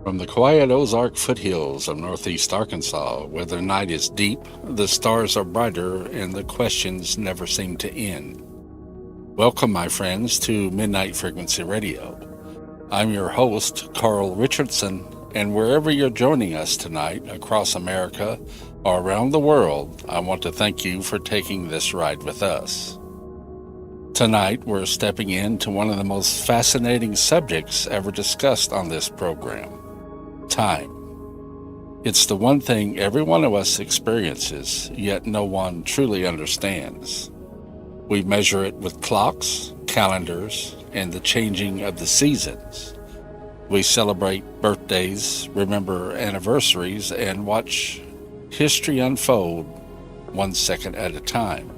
From the quiet Ozark foothills of northeast Arkansas, where the night is deep, the stars are brighter, and the questions never seem to end. Welcome, my friends, to Midnight Frequency Radio. I'm your host, Carl Richardson, and wherever you're joining us tonight, across America or around the world, I want to thank you for taking this ride with us. Tonight, we're stepping into one of the most fascinating subjects ever discussed on this program. Time. It's the one thing every one of us experiences, yet no one truly understands. We measure it with clocks, calendars, and the changing of the seasons. We celebrate birthdays, remember anniversaries, and watch history unfold 1 second at a time.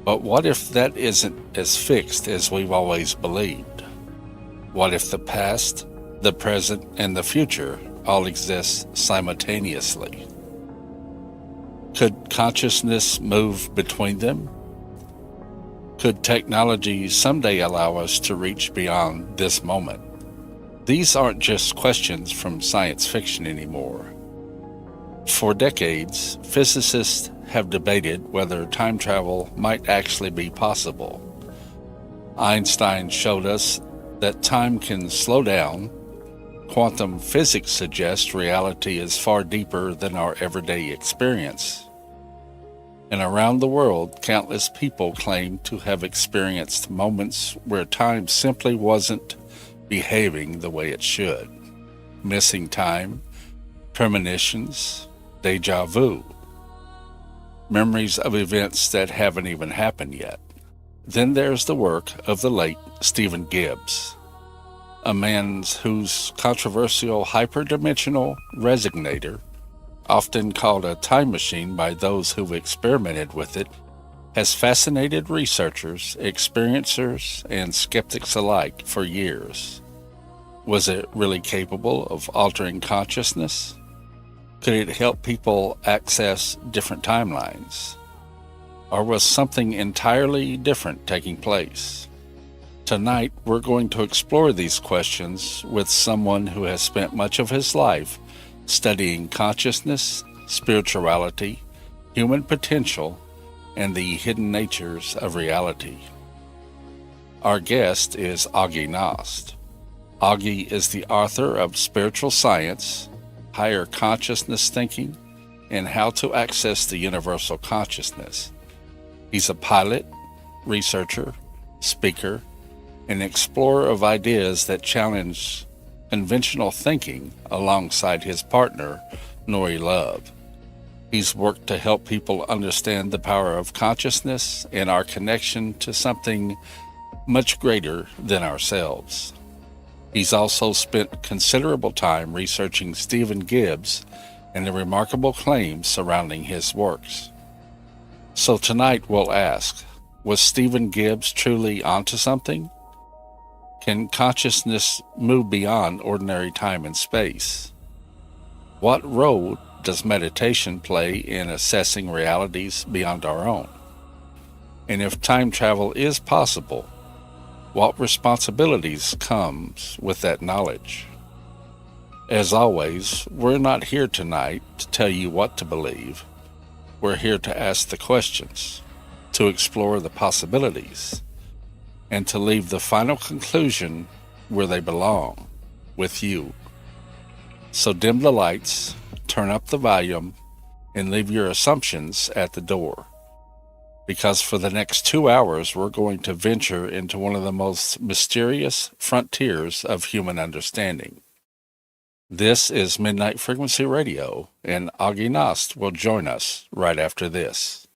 But what if that isn't as fixed as we've always believed? What if the past, the present, and the future all exist simultaneously? Could consciousness move between them? Could technology someday allow us to reach beyond this moment? These aren't just questions from science fiction anymore. For decades, physicists have debated whether time travel might actually be possible. Einstein showed us that time can slow down. Quantum physics suggests reality is far deeper than our everyday experience. And around the world, countless people claim to have experienced moments where time simply wasn't behaving the way it should. Missing time, premonitions, déjà vu, memories of events that haven't even happened yet. Then there's the work of the late Stephen Gibbs, a man whose controversial hyperdimensional resonator, often called a time machine by those who've experimented with it, has fascinated researchers, experiencers, and skeptics alike for years. Was it really capable of altering consciousness? Could it help people access different timelines? Or was something entirely different taking place? Tonight, we're going to explore these questions with someone who has spent much of his life studying consciousness, spirituality, human potential, and the hidden natures of reality. Our guest is Augie Nost. Augie is the author of Spiritual Science, Higher Consciousness Thinking, and How to Access the Universal Consciousness. He's a pilot, researcher, speaker, an explorer of ideas that challenge conventional thinking alongside his partner, Nori Love. He's worked to help people understand the power of consciousness and our connection to something much greater than ourselves. He's also spent considerable time researching Stephen Gibbs and the remarkable claims surrounding his works. So tonight we'll ask, was Stephen Gibbs truly onto something? Can consciousness move beyond ordinary time and space? What role does meditation play in assessing realities beyond our own? And if time travel is possible, what responsibilities comes with that knowledge? As always, we're not here tonight to tell you what to believe. We're here to ask the questions, to explore the possibilities, and to leave the final conclusion where they belong, with you. So dim the lights, turn up the volume, and leave your assumptions at the door. Because for the next 2 hours, we're going to venture into one of the most mysterious frontiers of human understanding. This is Midnight Frequency Radio, and Augie Nost will join us right after this.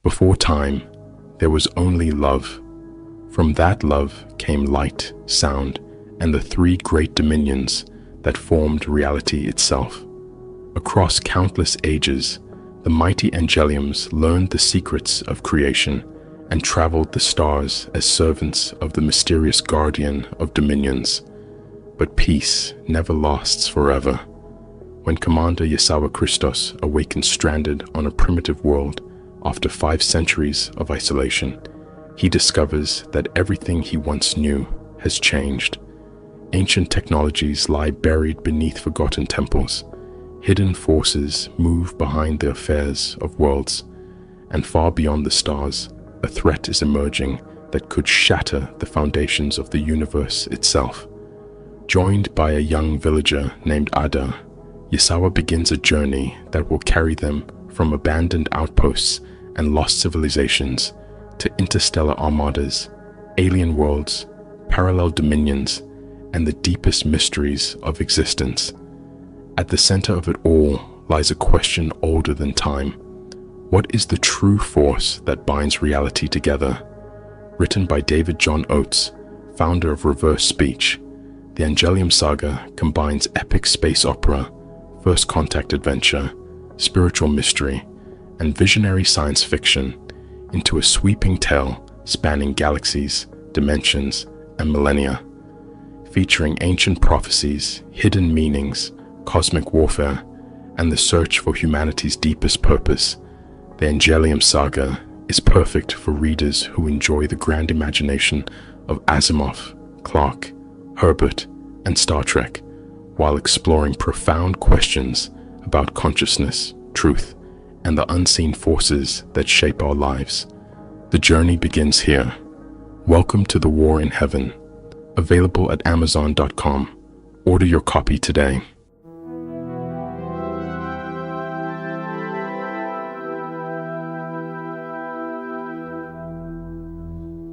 Before time, there was only love. From that love came light, sound, and the three great dominions that formed reality itself. Across countless ages, the mighty Angeliums learned the secrets of creation and traveled the stars as servants of the mysterious guardian of dominions. But peace never lasts forever. When Commander Yesawa Christos awakens stranded on a primitive world after 5 centuries of isolation, he discovers that everything he once knew has changed. Ancient technologies lie buried beneath forgotten temples. Hidden forces move behind the affairs of worlds, and far beyond the stars, a threat is emerging that could shatter the foundations of the universe itself. Joined by a young villager named Ada, Yesawa begins a journey that will carry them from abandoned outposts and lost civilizations to interstellar armadas, alien worlds, parallel dominions, and the deepest mysteries of existence. At the center of it all lies a question older than time. What is the true force that binds reality together? Written by David John Oates, founder of Reverse Speech, the Angelium Saga combines epic space opera, first contact adventure, spiritual mystery, and visionary science fiction into a sweeping tale spanning galaxies, dimensions, and millennia. Featuring ancient prophecies, hidden meanings, cosmic warfare, and the search for humanity's deepest purpose, the Angelium Saga is perfect for readers who enjoy the grand imagination of Asimov, Clarke, Herbert, and Star Trek, while exploring profound questions about consciousness, truth, and the unseen forces that shape our lives. The journey begins here. Welcome to The War in Heaven. Available at Amazon.com. Order your copy today.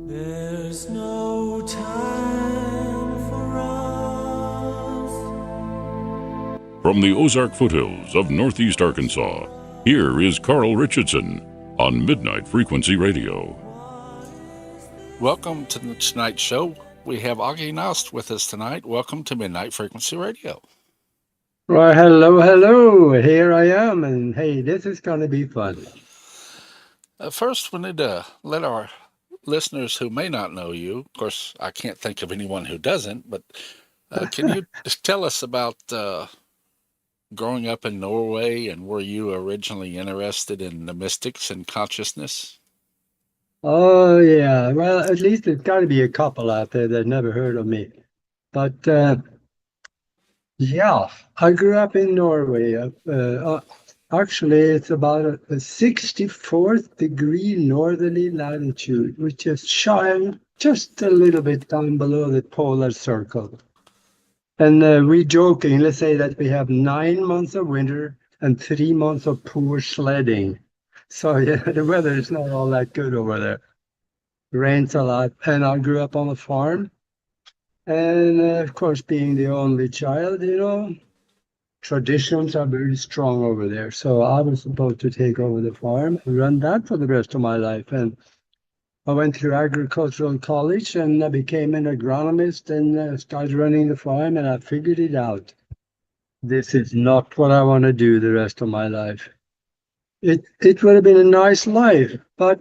There's no time for us. From the Ozark foothills of northeast Arkansas, here is Carl Richardson on Midnight Frequency Radio. Welcome to tonight's show. We have Augie Nost with us tonight. Welcome to Midnight Frequency Radio. Well, hello. Here I am, and hey, this is going to be fun. First, we need to let our listeners who may not know you, of course, I can't think of anyone who doesn't, but can you just tell us about growing up in Norway, and were you originally interested in the mystics and consciousness? Oh, yeah. Well, at least there's got to be a couple out there that never heard of me. But yeah, I grew up in Norway. Actually, it's about a 64th degree northerly latitude, which is shy just a little bit down below the polar circle. And we jokingly say that we have 9 months of winter and 3 months of poor sledding. So yeah, the weather is not all that good over there. It rains a lot, and I grew up on a farm. And of course, being the only child, traditions are very strong over there. So I was supposed to take over the farm and run that for the rest of my life. And I went through agricultural college, and I became an agronomist and started running the farm, and I figured it out. This is not what I want to do the rest of my life. It would have been a nice life, but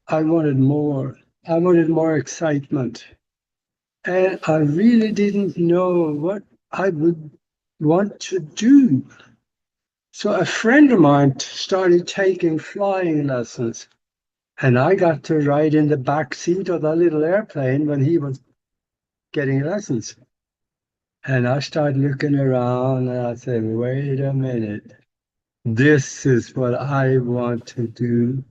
I wanted more. I wanted more excitement. And I really didn't know what I would want to do. So a friend of mine started taking flying lessons, and I got to ride in the back seat of that little airplane when he was getting lessons. And I started looking around, and I said, wait a minute. This is what I want to do.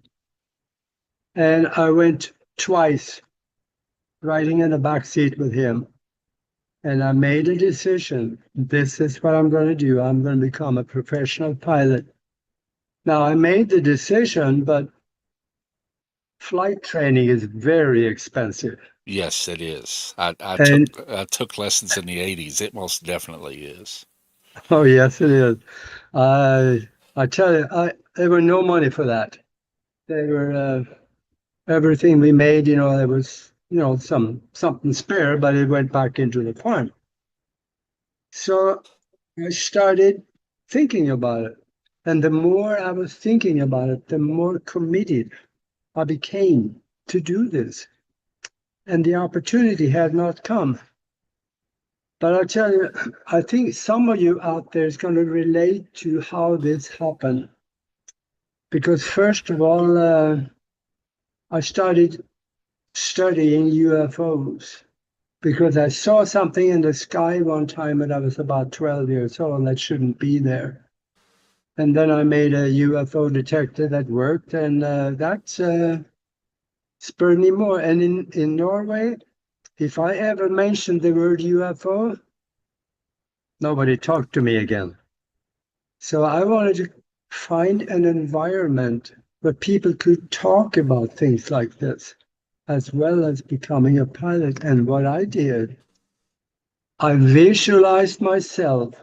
And I went twice riding in the back seat with him. And I made a decision. This is what I'm going to do. I'm going to become a professional pilot. Now, I made the decision, but flight training is very expensive. Yes, it is. I took lessons in the 80s. It most definitely is. Oh, yes, it is. I tell you, there was no money for that. They were everything we made, there was, something spare, but it went back into the farm. So I started thinking about it. And the more I was thinking about it, the more committed I became to do this. And the opportunity had not come. But I'll tell you, I think some of you out there is going to relate to how this happened. Because first of all, I started studying UFOs because I saw something in the sky one time when I was about 12 years old that shouldn't be there. And then I made a UFO detector that worked, and that spurred me more. And in Norway, if I ever mentioned the word UFO, nobody talked to me again. So I wanted to find an environment where people could talk about things like this, as well as becoming a pilot. And what I did, I visualized myself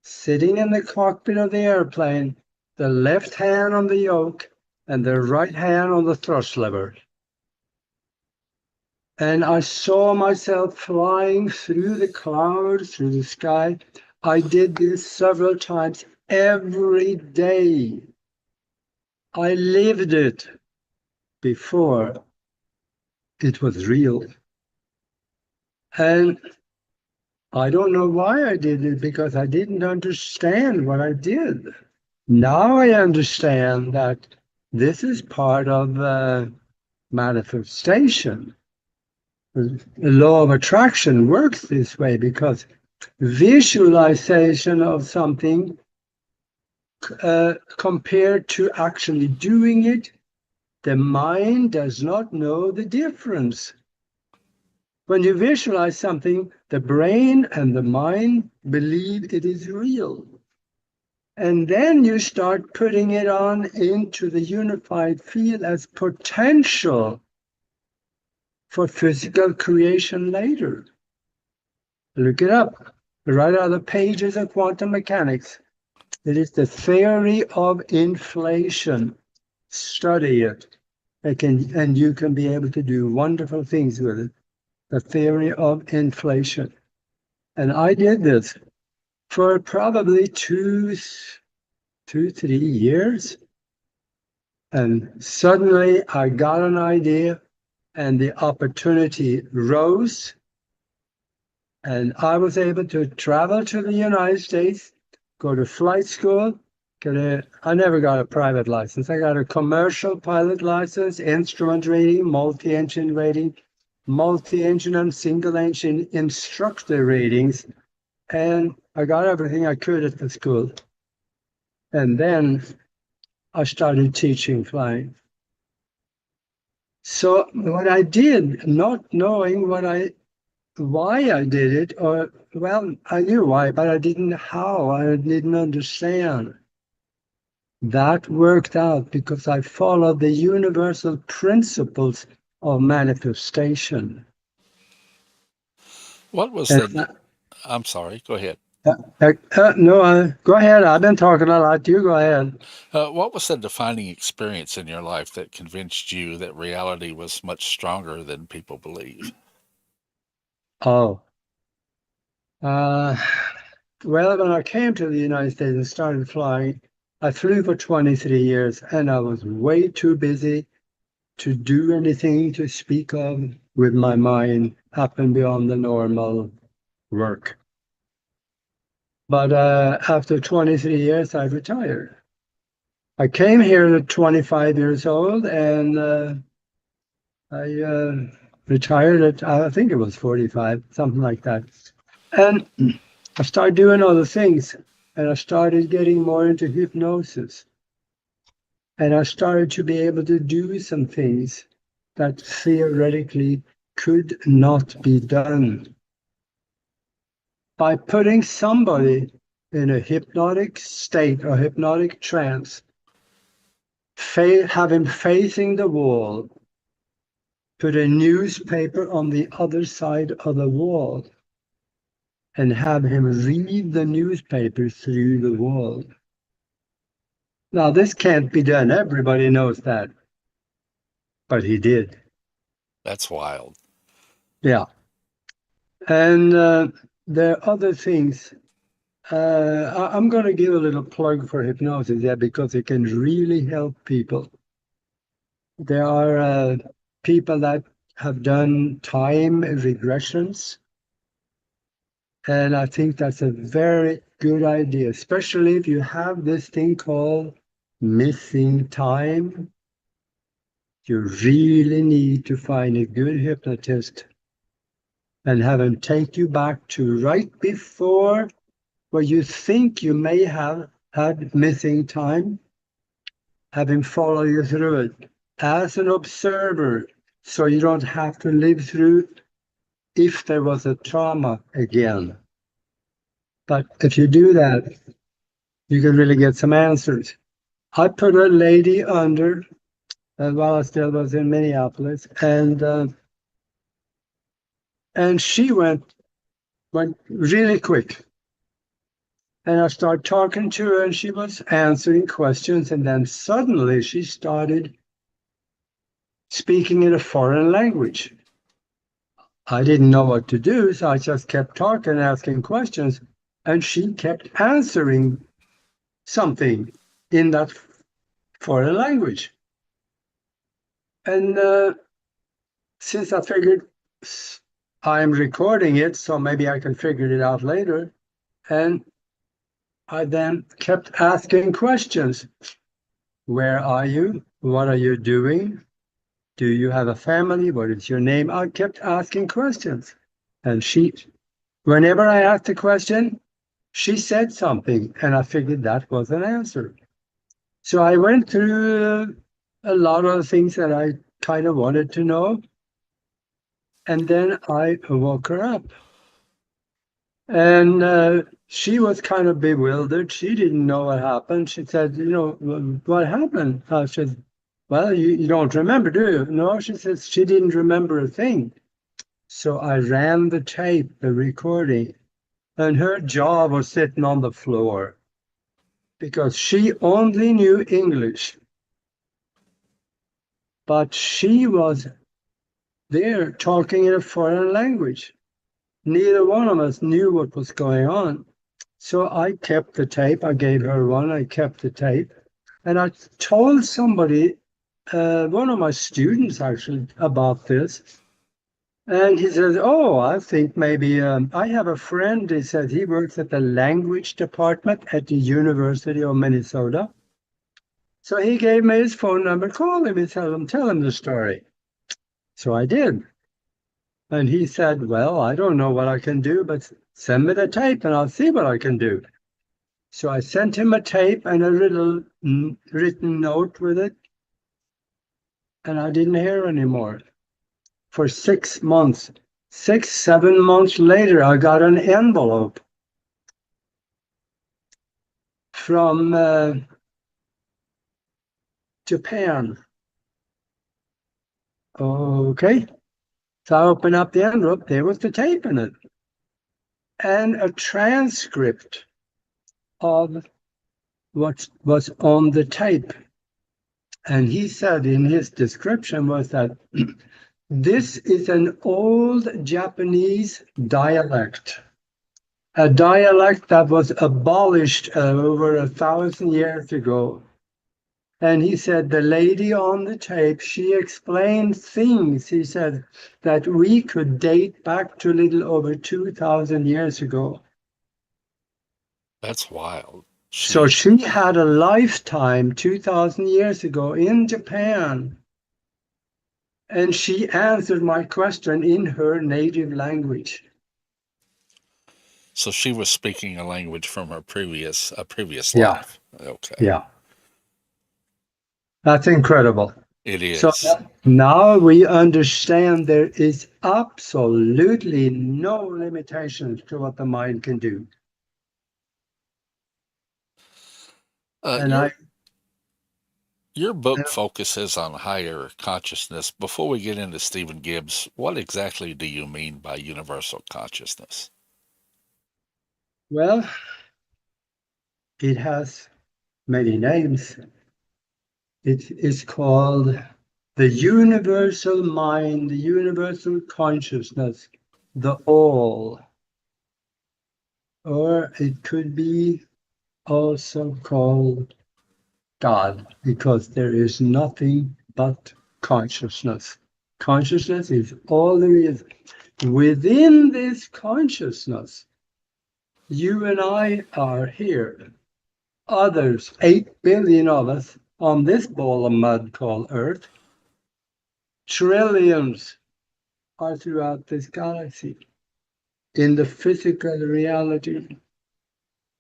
sitting in the cockpit of the airplane, the left hand on the yoke and the right hand on the thrust lever. And I saw myself flying through the clouds, through the sky. I did this several times every day. I lived it before it was real. And I don't know why I did it, because I didn't understand what I did. Now I understand that this is part of manifestation. The law of attraction works this way, because visualization of something compared to actually doing it, the mind does not know the difference. When you visualize something, the brain and the mind believe it is real. And then you start putting it on into the unified field as potential for physical creation later. Look it up. Right out of the pages of quantum mechanics. It is the theory of inflation. Study it. And you can be able to do wonderful things with it. The theory of inflation. And I did this for probably 3 years. And suddenly I got an idea and the opportunity rose. And I was able to travel to the United States, go to flight school. I never got a private license. I got a commercial pilot license, instrument rating, multi-engine rating, multi-engine and single-engine instructor ratings. And I got everything I could at the school. And then I started teaching flying. So what I did, not knowing why I did it, I knew why, but I didn't know how. I didn't understand. That worked out because I followed the universal principles of manifestation. What was And the? I'm sorry. Go ahead. no, go ahead. I've been talking a lot. You go ahead. What was the defining experience in your life that convinced you that reality was much stronger than people believe? Oh, well, when I came to the United States and started flying, I flew for 23 years and I was way too busy to do anything to speak of with my mind up and beyond the normal work. But after 23 years, I retired. I came here at 25 years old and I retired at, I think it was 45, something like that. And I started doing other things, and I started getting more into hypnosis. And I started to be able to do some things that theoretically could not be done. By putting somebody in a hypnotic state or hypnotic trance, have him facing the wall, put a newspaper on the other side of the wall, and have him read the newspaper through the wall. Now, this can't be done. Everybody knows that. but he did. That's wild. Yeah. And there are other things. I'm going to give a little plug for hypnosis, yeah, because it can really help people. There are people that have done time regressions, and I think that's a very good idea, especially if you have this thing called missing time. You really need to find a good hypnotist and have him take you back to right before where you think you may have had missing time, have him follow you through it as an observer, so you don't have to live through if there was a trauma again. But if you do that, you can really get some answers. I put a lady under while I still was in Minneapolis, and she went really quick. And I started talking to her, and she was answering questions, and then suddenly she started speaking in a foreign language. I didn't know what to do, so I just kept talking, asking questions, and she kept answering something in that foreign language. And since I figured I'm recording it, so maybe I can figure it out later, and I then kept asking questions. Where are you? What are you doing? Do you have a family? What is your name? I kept asking questions. And whenever I asked a question, she said something, and I figured that was an answer. So I went through a lot of things that I kind of wanted to know. And then I woke her up. And she was kind of bewildered. She didn't know what happened. She said, what happened? I said, well, you don't remember, do you? No, she says she didn't remember a thing. So I ran the tape, the recording, and her jaw was sitting on the floor because she only knew English. But she was there talking in a foreign language. Neither one of us knew what was going on. So I kept the tape. I gave her one. I kept the tape. And I told somebody, one of my students actually, about this. And he says, oh, I think maybe I have a friend. He said he works at the language department at the University of Minnesota. So he gave me his phone number. Call him and tell him the story. So I did. And he said, well, I don't know what I can do, but send me the tape and I'll see what I can do. So I sent him a tape and a little written note with it. And I didn't hear anymore for 6 months. 7 months later, I got an envelope from Japan. Okay. So I opened up the envelope, there was the tape in it, and a transcript of what was on the tape. And he said in his description was that this is an old Japanese dialect, a dialect that was abolished over 1,000 years ago. And he said, the lady on the tape, she explained things, he said, that we could date back to a little over 2,000 years ago. That's wild. So she had a lifetime 2,000 years ago in Japan. And she answered my question in her native language. So she was speaking a language from her previous Yeah. life. Okay. Yeah. That's incredible. It is. So now we understand there is absolutely no limitations to what the mind can do. Your book focuses on higher consciousness. Before we get into Stephen Gibbs, what exactly do you mean by universal consciousness? Well, it has many names. It is called the universal mind, the universal consciousness, the all. Or it could be also called God, because there is nothing but consciousness. Consciousness is all there is. Within this consciousness, you and I are here. Others, 8 billion of us on this ball of mud called Earth, trillions are throughout this galaxy. In the physical reality,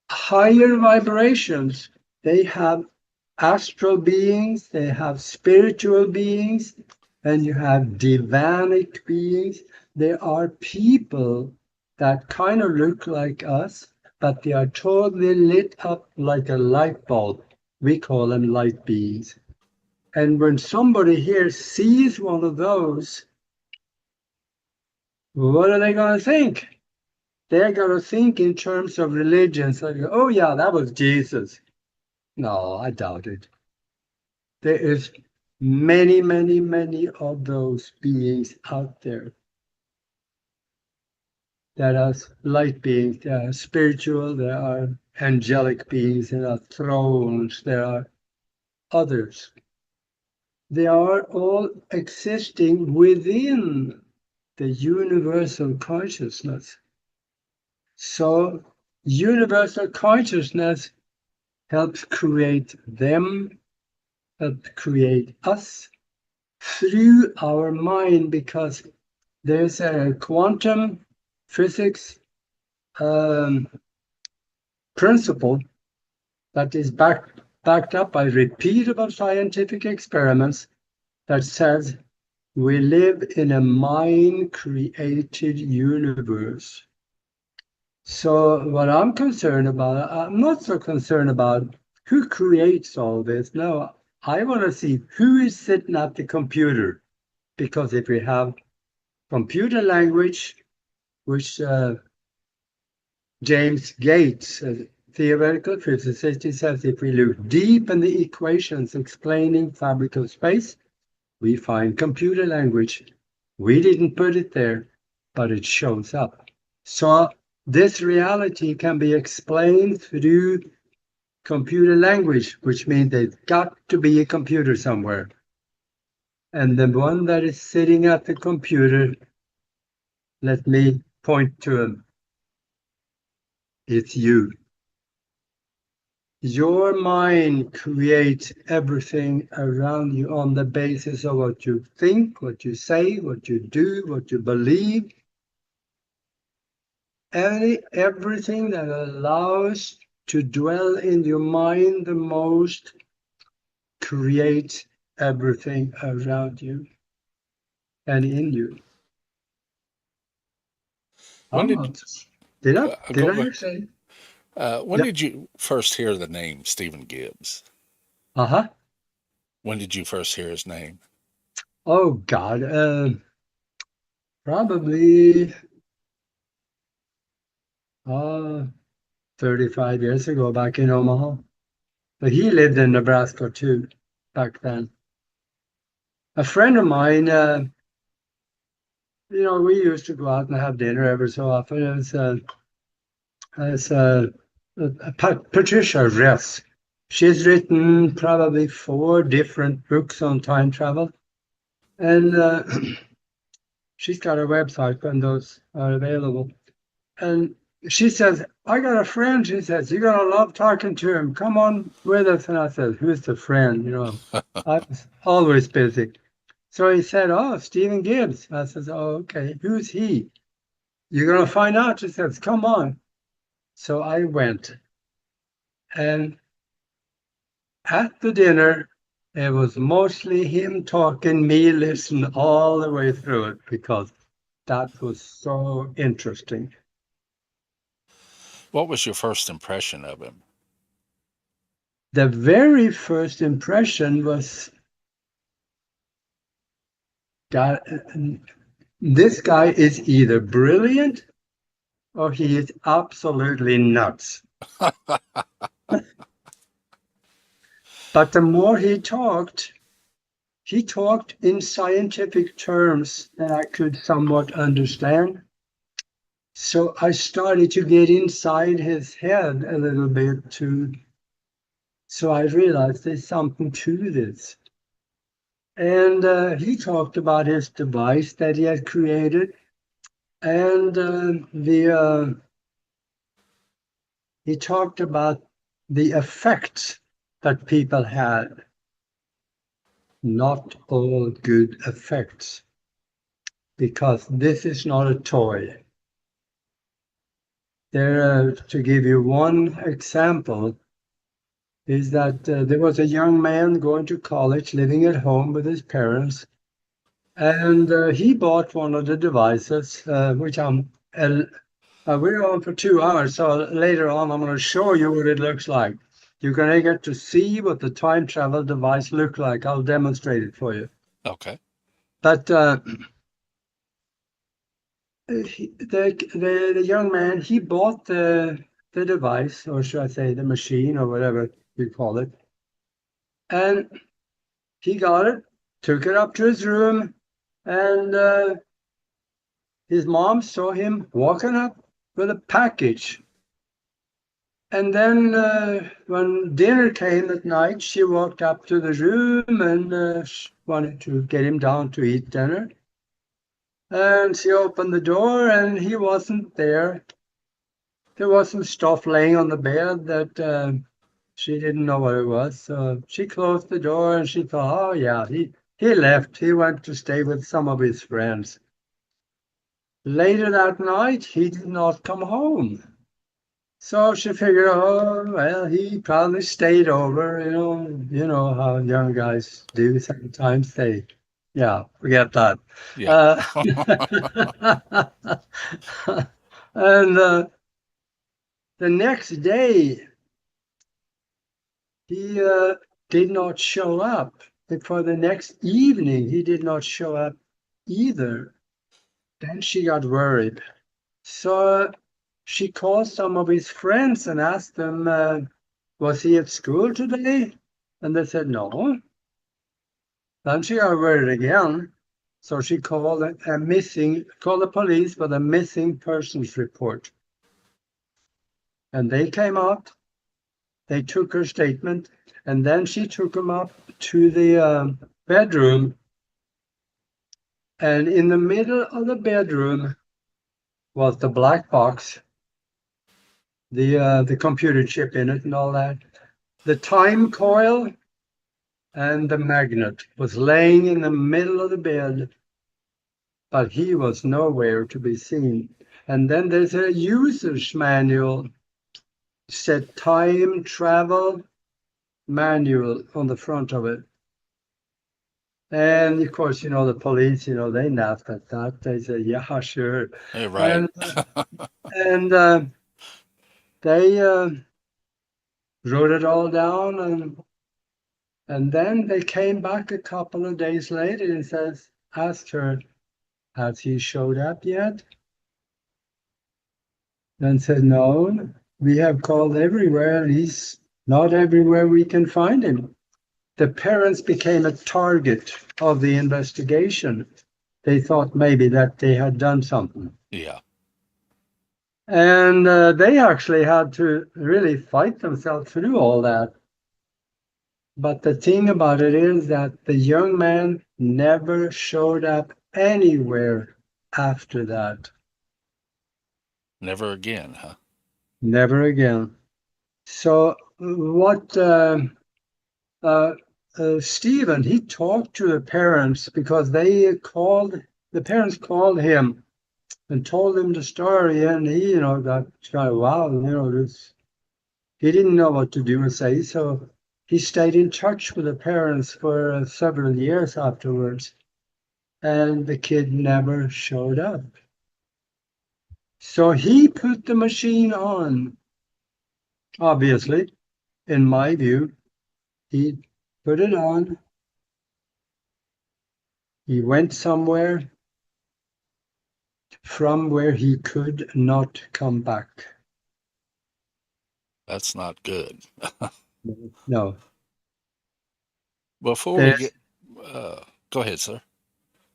higher vibrations, they have astral beings, they have spiritual beings, and you have divanic beings. There are people that kind of look like us, but they are totally lit up like a light bulb. We call them light beings. And when somebody here sees one of those, what are they going to think? They're going to think in terms of religion. So, oh yeah, that was Jesus. No, I doubt it. There is many, many, many of those beings out there that are light beings, there are spiritual, there are angelic beings, there are thrones, there are others. They are all existing within the universal consciousness. So universal consciousness helps create them, helps create us through our mind, because there's a quantum physics principle that is backed up by repeatable scientific experiments that says we live in a mind-created universe. So what I'm concerned about, I'm not so concerned about who creates all this. No, I want to see who is sitting at the computer. Because if we have computer language, which James Gates, a theoretical physicist, he says if we look deep in the equations explaining fabric of space, we find computer language. We didn't put it there, but it shows up. So this reality can be explained through computer language, which means there's got to be a computer somewhere. And the one that is sitting at the computer, let me point to him. It's you. Your mind creates everything around you on the basis of what you think, what you say, what you do, what you believe. Everything that allows to dwell in your mind the most creates everything around you and in you. When Did I say? When Yeah. did you first hear the name Stephen Gibbs? Uh-huh. When did you first hear his name? Oh, God. Probably 35 years ago back in Omaha. But he lived in Nebraska too back then. A friend of mine, we used to go out and have dinner every so often. It was Patricia Ress. She's written probably 4 different books on time travel. And she's got a website when those are available. And she says, I got a friend, she says, you're going to love talking to him. Come on with us. And I said, who's the friend? I was always busy. So he said, oh, Stephen Gibbs. I said, oh, okay. Who's he? You're going to find out. She says, come on. So I went. And at the dinner, it was mostly him talking, me listening all the way through it, because that was so interesting. What was your first impression of him? The very first impression was, this guy is either brilliant or he is absolutely nuts. But the more he talked, he talked in scientific terms that I could somewhat understand. So I started to get inside his head a little bit too. So I realized there's something to this. And he talked about his device that he had created, and he talked about the effects that people had. Not all good effects, because this is not a toy. There, to give you one example, is that there was a young man going to college, living at home with his parents, and he bought one of the devices, which we're on for 2 hours, so later on I'm going to show you what it looks like. You're going to get to see what the time travel device looks like. I'll demonstrate it for you. Okay. But the young man, he bought the device, or should I say the machine, or whatever you call it, and he got it, took it up to his room, and his mom saw him walking up with a package. And then when dinner came at night, she walked up to the room and wanted to get him down to eat dinner. And she opened the door and he wasn't there. There was some stuff laying on the bed that she didn't know what it was. So she closed the door and she thought, oh yeah, he left. He went to stay with some of his friends. Later that night, he did not come home. So she figured, oh, well, he probably stayed over, you know how young guys do sometimes. Yeah, forget that. Yeah. And the next day, he did not show up. And for the next evening, he did not show up either. Then she got worried. So she called some of his friends and asked them, was he at school today? And they said no. Then she got worried again. So she called called the police for the missing persons report. And they came out, they took her statement, and then she took him up to the bedroom. And in the middle of the bedroom was the black box, the computer chip in it and all that. The time coil and the magnet was laying in the middle of the bed, but he was nowhere to be seen. And then there's a user's manual, said time travel manual on the front of it. And of course, the police, they laughed at that. They said, yeah, sure. Yeah, right. And they wrote it all down, and then they came back a couple of days later and asked her, has he showed up yet? And said, no, we have called everywhere, and he's not everywhere we can find him. The parents became a target of the investigation. They thought maybe that they had done something. Yeah. And they actually had to really fight themselves through all that. But the thing about it is that the young man never showed up anywhere after that. Never again, huh? Never again. So what Stephen, he talked to the parents because the parents called him and told him the story, and he, got kind of, wow, this. He didn't know what to do or say, so he stayed in touch with the parents for several years afterwards, and the kid never showed up. So he put the machine on. Obviously, in my view, he put it on. He went somewhere from where he could not come back. That's not good. No. Before we get Go ahead, sir.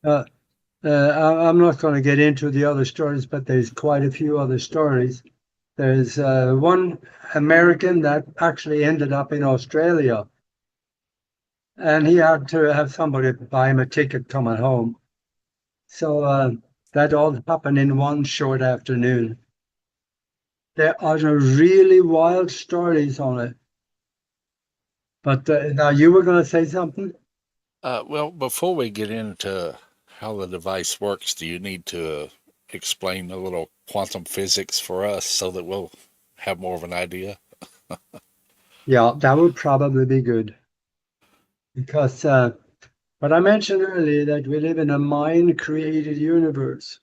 Uh, I'm not going to get into the other stories, but there's quite a few other stories. There's one American that actually ended up in Australia, and he had to have somebody buy him a ticket coming home. So that all happened in one short afternoon. There are really wild stories on it. But now you were going to say something? Well, before we get into how the device works, do you need to explain a little quantum physics for us so that we'll have more of an idea? Yeah, that would probably be good. Because what I mentioned earlier, that we live in a mind-created universe.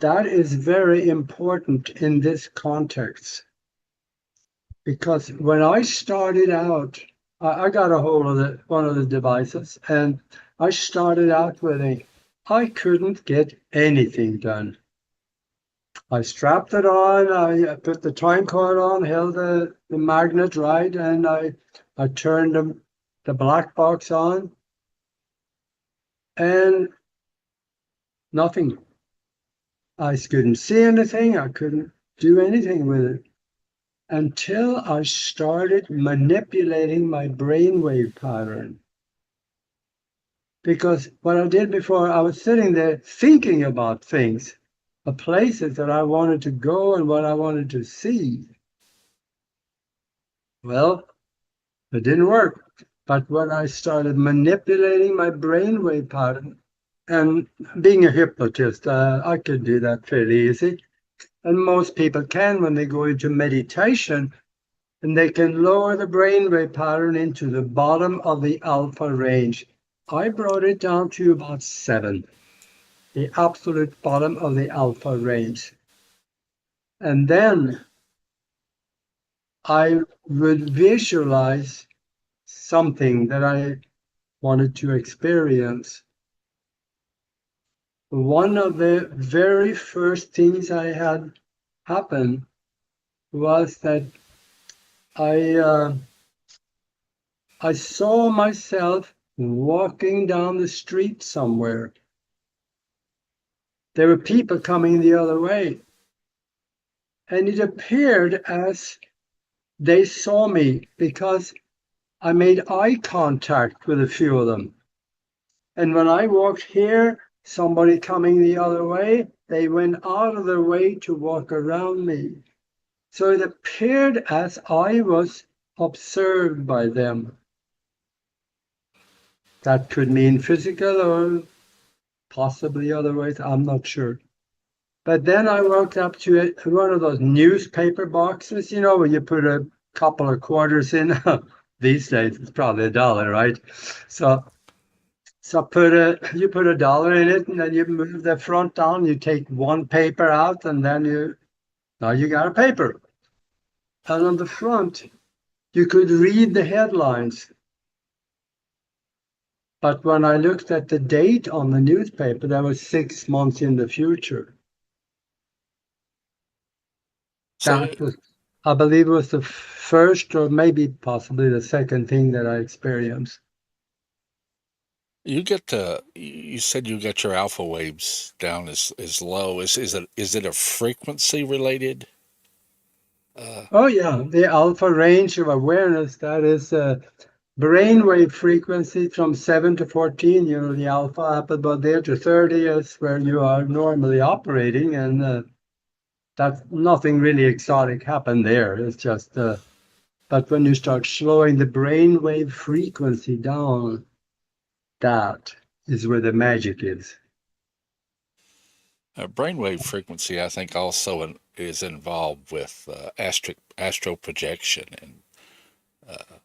That is very important in this context. Because when I started out, I got a hold of one of the devices, and I started out with I couldn't get anything done. I strapped it on, I put the time card on, held the magnet right, and I turned the black box on, and nothing. I couldn't see anything, I couldn't do anything with it until I started manipulating my brainwave pattern. Because what I did before, I was sitting there thinking about things, the places that I wanted to go and what I wanted to see. Well, it didn't work. But when I started manipulating my brainwave pattern, and being a hypnotist, I could do that fairly easy. And most people can when they go into meditation, and they can lower the brainwave pattern into the bottom of the alpha range. I brought it down to about 7, the absolute bottom of the alpha range. And then I would visualize something that I wanted to experience. One of the very first things I had happen was that I saw myself walking down the street somewhere. There were people coming the other way. And it appeared as they saw me because I made eye contact with a few of them. And when I walked here, somebody coming the other way, they went out of their way to walk around me. So it appeared as I was observed by them. That could mean physical or possibly other ways, I'm not sure. But then I walked up to one of those newspaper boxes, where you put a couple of quarters in. These days, it's probably $1, right? So you put $1 in it, and then you move the front down, you take one paper out, and then now you got a paper. And on the front, you could read the headlines. But when I looked at the date on the newspaper, that was 6 months in the future. So, That was, I believe it was the first or maybe possibly the second thing that I experienced. you said you got your alpha waves down as low. Is it a frequency related? Oh yeah, the alpha range of awareness, that is brainwave frequency from 7 to 14, the alpha up about there to 30 is where you are normally operating, and that's nothing really exotic happened there. It's just, but when you start slowing the brainwave frequency down, that is where the magic is. Brainwave frequency, I think, also is involved with astral projection, and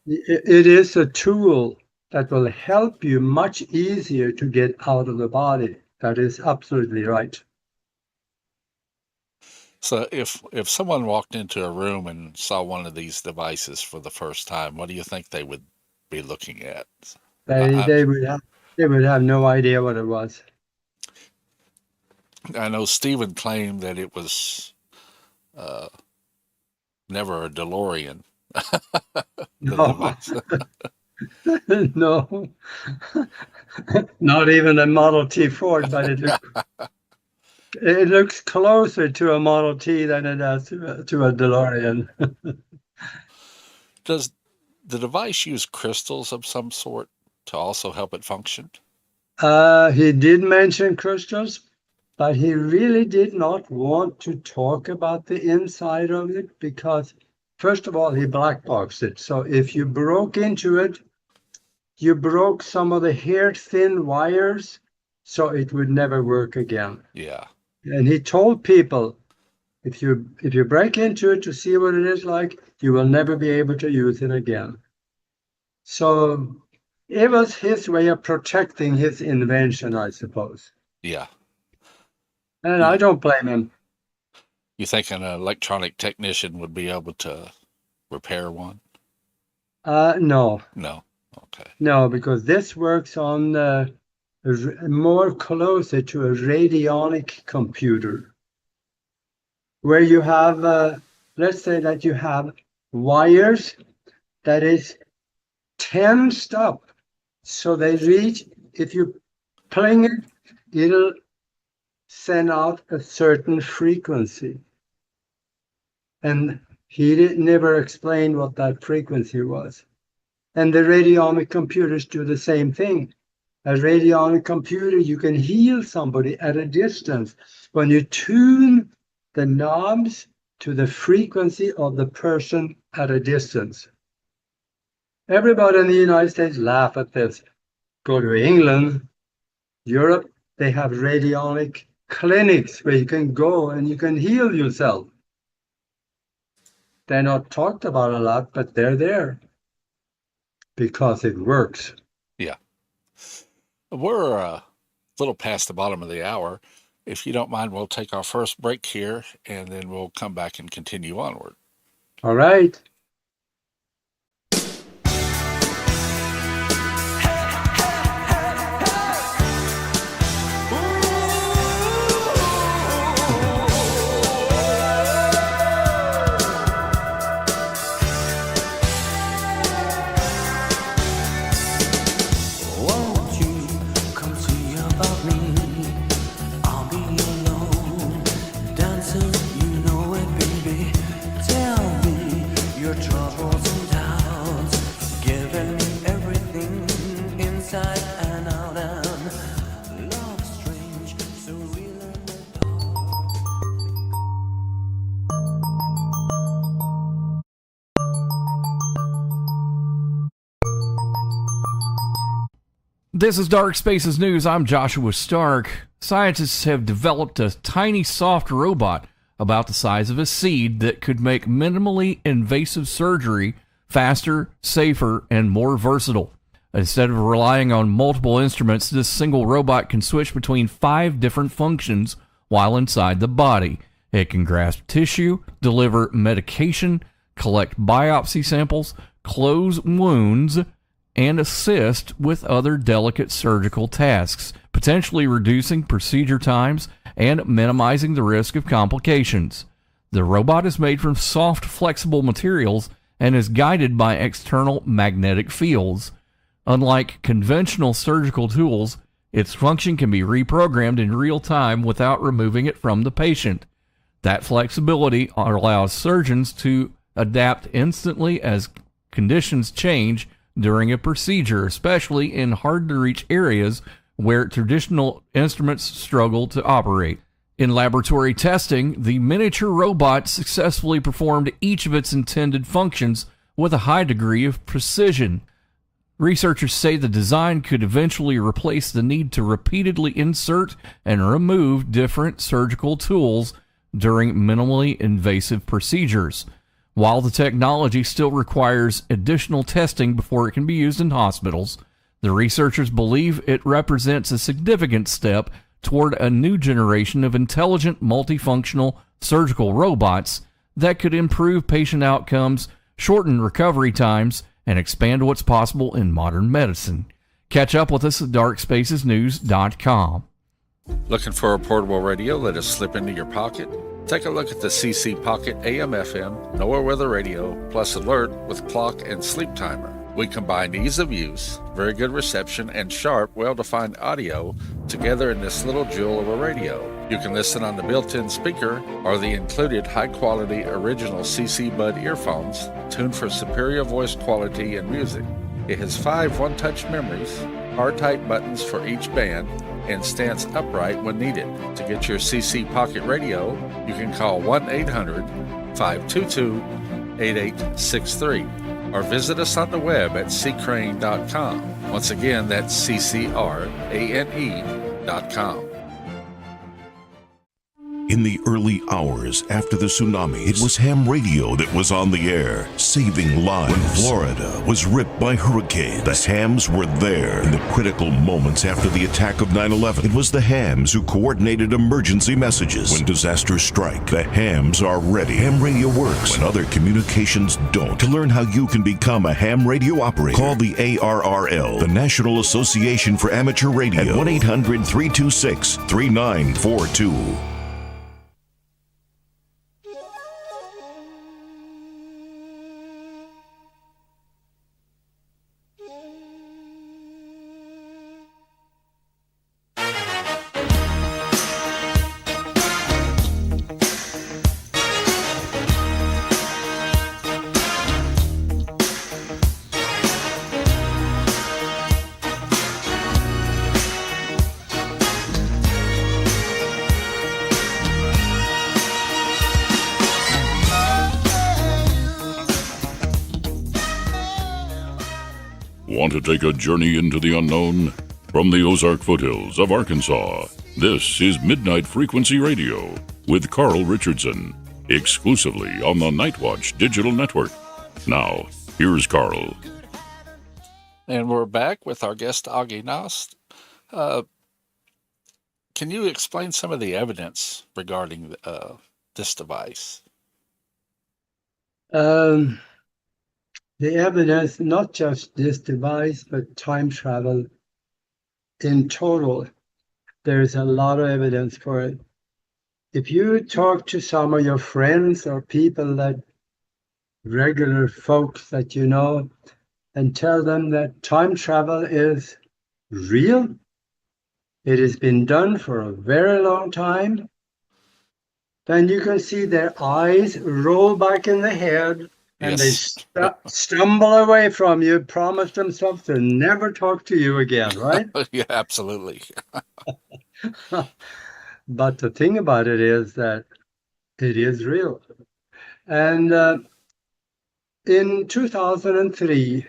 It is a tool that will help you much easier to get out of the body. That is absolutely right. so if someone walked into a room and saw one of these devices for the first time, what do you think they would be looking at? They would have no idea what it was. I know Stephen claimed that it was never a DeLorean. The No, device. No, not even a Model T Ford, but it looks closer to a Model T than it does to a DeLorean. Does the device use crystals of some sort to also help it function? He did mention crystals, but he really did not want to talk about the inside of it because, first of all, he black boxed it. So if you broke into it, you broke some of the hair-thin wires, so it would never work again. Yeah. And he told people, if you break into it to see what it is like, you will never be able to use it again. So it was his way of protecting his invention, I suppose. Yeah. And I don't blame him. You think an electronic technician would be able to repair one? No. No. Okay. No, because this works on more closer to a radionic computer, where you have, let's say that you have wires that is tensed up, so they reach, if you pling it, it'll send out a certain frequency. And he never explained what that frequency was. And the radionic computers do the same thing. A radionic computer, you can heal somebody at a distance when you tune the knobs to the frequency of the person at a distance. Everybody in the United States laugh at this. Go to England, Europe, they have radionic clinics where you can go and you can heal yourself. They're not talked about a lot, but they're there because it works. Yeah. We're a little past the bottom of the hour. If you don't mind, we'll take our first break here, and then we'll come back and continue onward. All right. This is Dark Spaces News. I'm Joshua Stark. Scientists have developed a tiny soft robot about the size of a seed that could make minimally invasive surgery faster, safer, and more versatile. Instead of relying on multiple instruments, this single robot can switch between 5 different functions while inside the body. It can grasp tissue, deliver medication, collect biopsy samples, close wounds, and assist with other delicate surgical tasks, potentially reducing procedure times and minimizing the risk of complications. The robot is made from soft, flexible materials and is guided by external magnetic fields. Unlike conventional surgical tools, its function can be reprogrammed in real time without removing it from the patient. That flexibility allows surgeons to adapt instantly as conditions change during a procedure, especially in hard-to-reach areas where traditional instruments struggle to operate. In laboratory testing, the miniature robot successfully performed each of its intended functions with a high degree of precision. Researchers say the design could eventually replace the need to repeatedly insert and remove different surgical tools during minimally invasive procedures. While the technology still requires additional testing before it can be used in hospitals, the researchers believe it represents a significant step toward a new generation of intelligent, multifunctional surgical robots that could improve patient outcomes, shorten recovery times, and expand what's possible in modern medicine. Catch up with us at darkspacesnews.com. Looking for a portable radio that will slip into your pocket? Take a look at the CC Pocket AM/FM, Nowhere Weather Radio, plus alert with clock and sleep timer. We combine ease of use, very good reception, and sharp, well-defined audio together in this little jewel of a radio. You can listen on the built-in speaker or the included high-quality original CC Bud earphones tuned for superior voice quality and music. It has 5 one-touch memories, R-type buttons for each band, and stands upright when needed. To get your CC Pocket Radio, you can call 1-800-522-8863 or visit us on the web at ccrane.com. Once again, that's CCRANE.com. In the early hours after the tsunami, it was ham radio that was on the air, saving lives. When Florida was ripped by hurricanes, the hams were there. In the critical moments after the attack of 9/11, it was the hams who coordinated emergency messages. When disasters strike, the hams are ready. Ham radio works when other communications don't. To learn how you can become a ham radio operator, call the ARRL, the National Association for Amateur Radio, at 1-800-326-3942. Want to take a journey into the unknown? From the Ozark foothills of Arkansas, this is Midnight Frequency Radio with Carl Richardson, exclusively on the Nightwatch Digital Network. Now, here's Carl. And we're back with our guest, Augie Nost. Can you explain some of the evidence regarding this device? The evidence, not just this device, but time travel in total, there's a lot of evidence for it. If you talk to some of your friends or people that regular folks that you know and tell them that time travel is real, it has been done for a very long time, then you can see their eyes roll back in the head. And Yes. they stumble away from you, promise themselves to never talk to you again, right? Yeah, absolutely. But the thing about it is that it is real. And in 2003,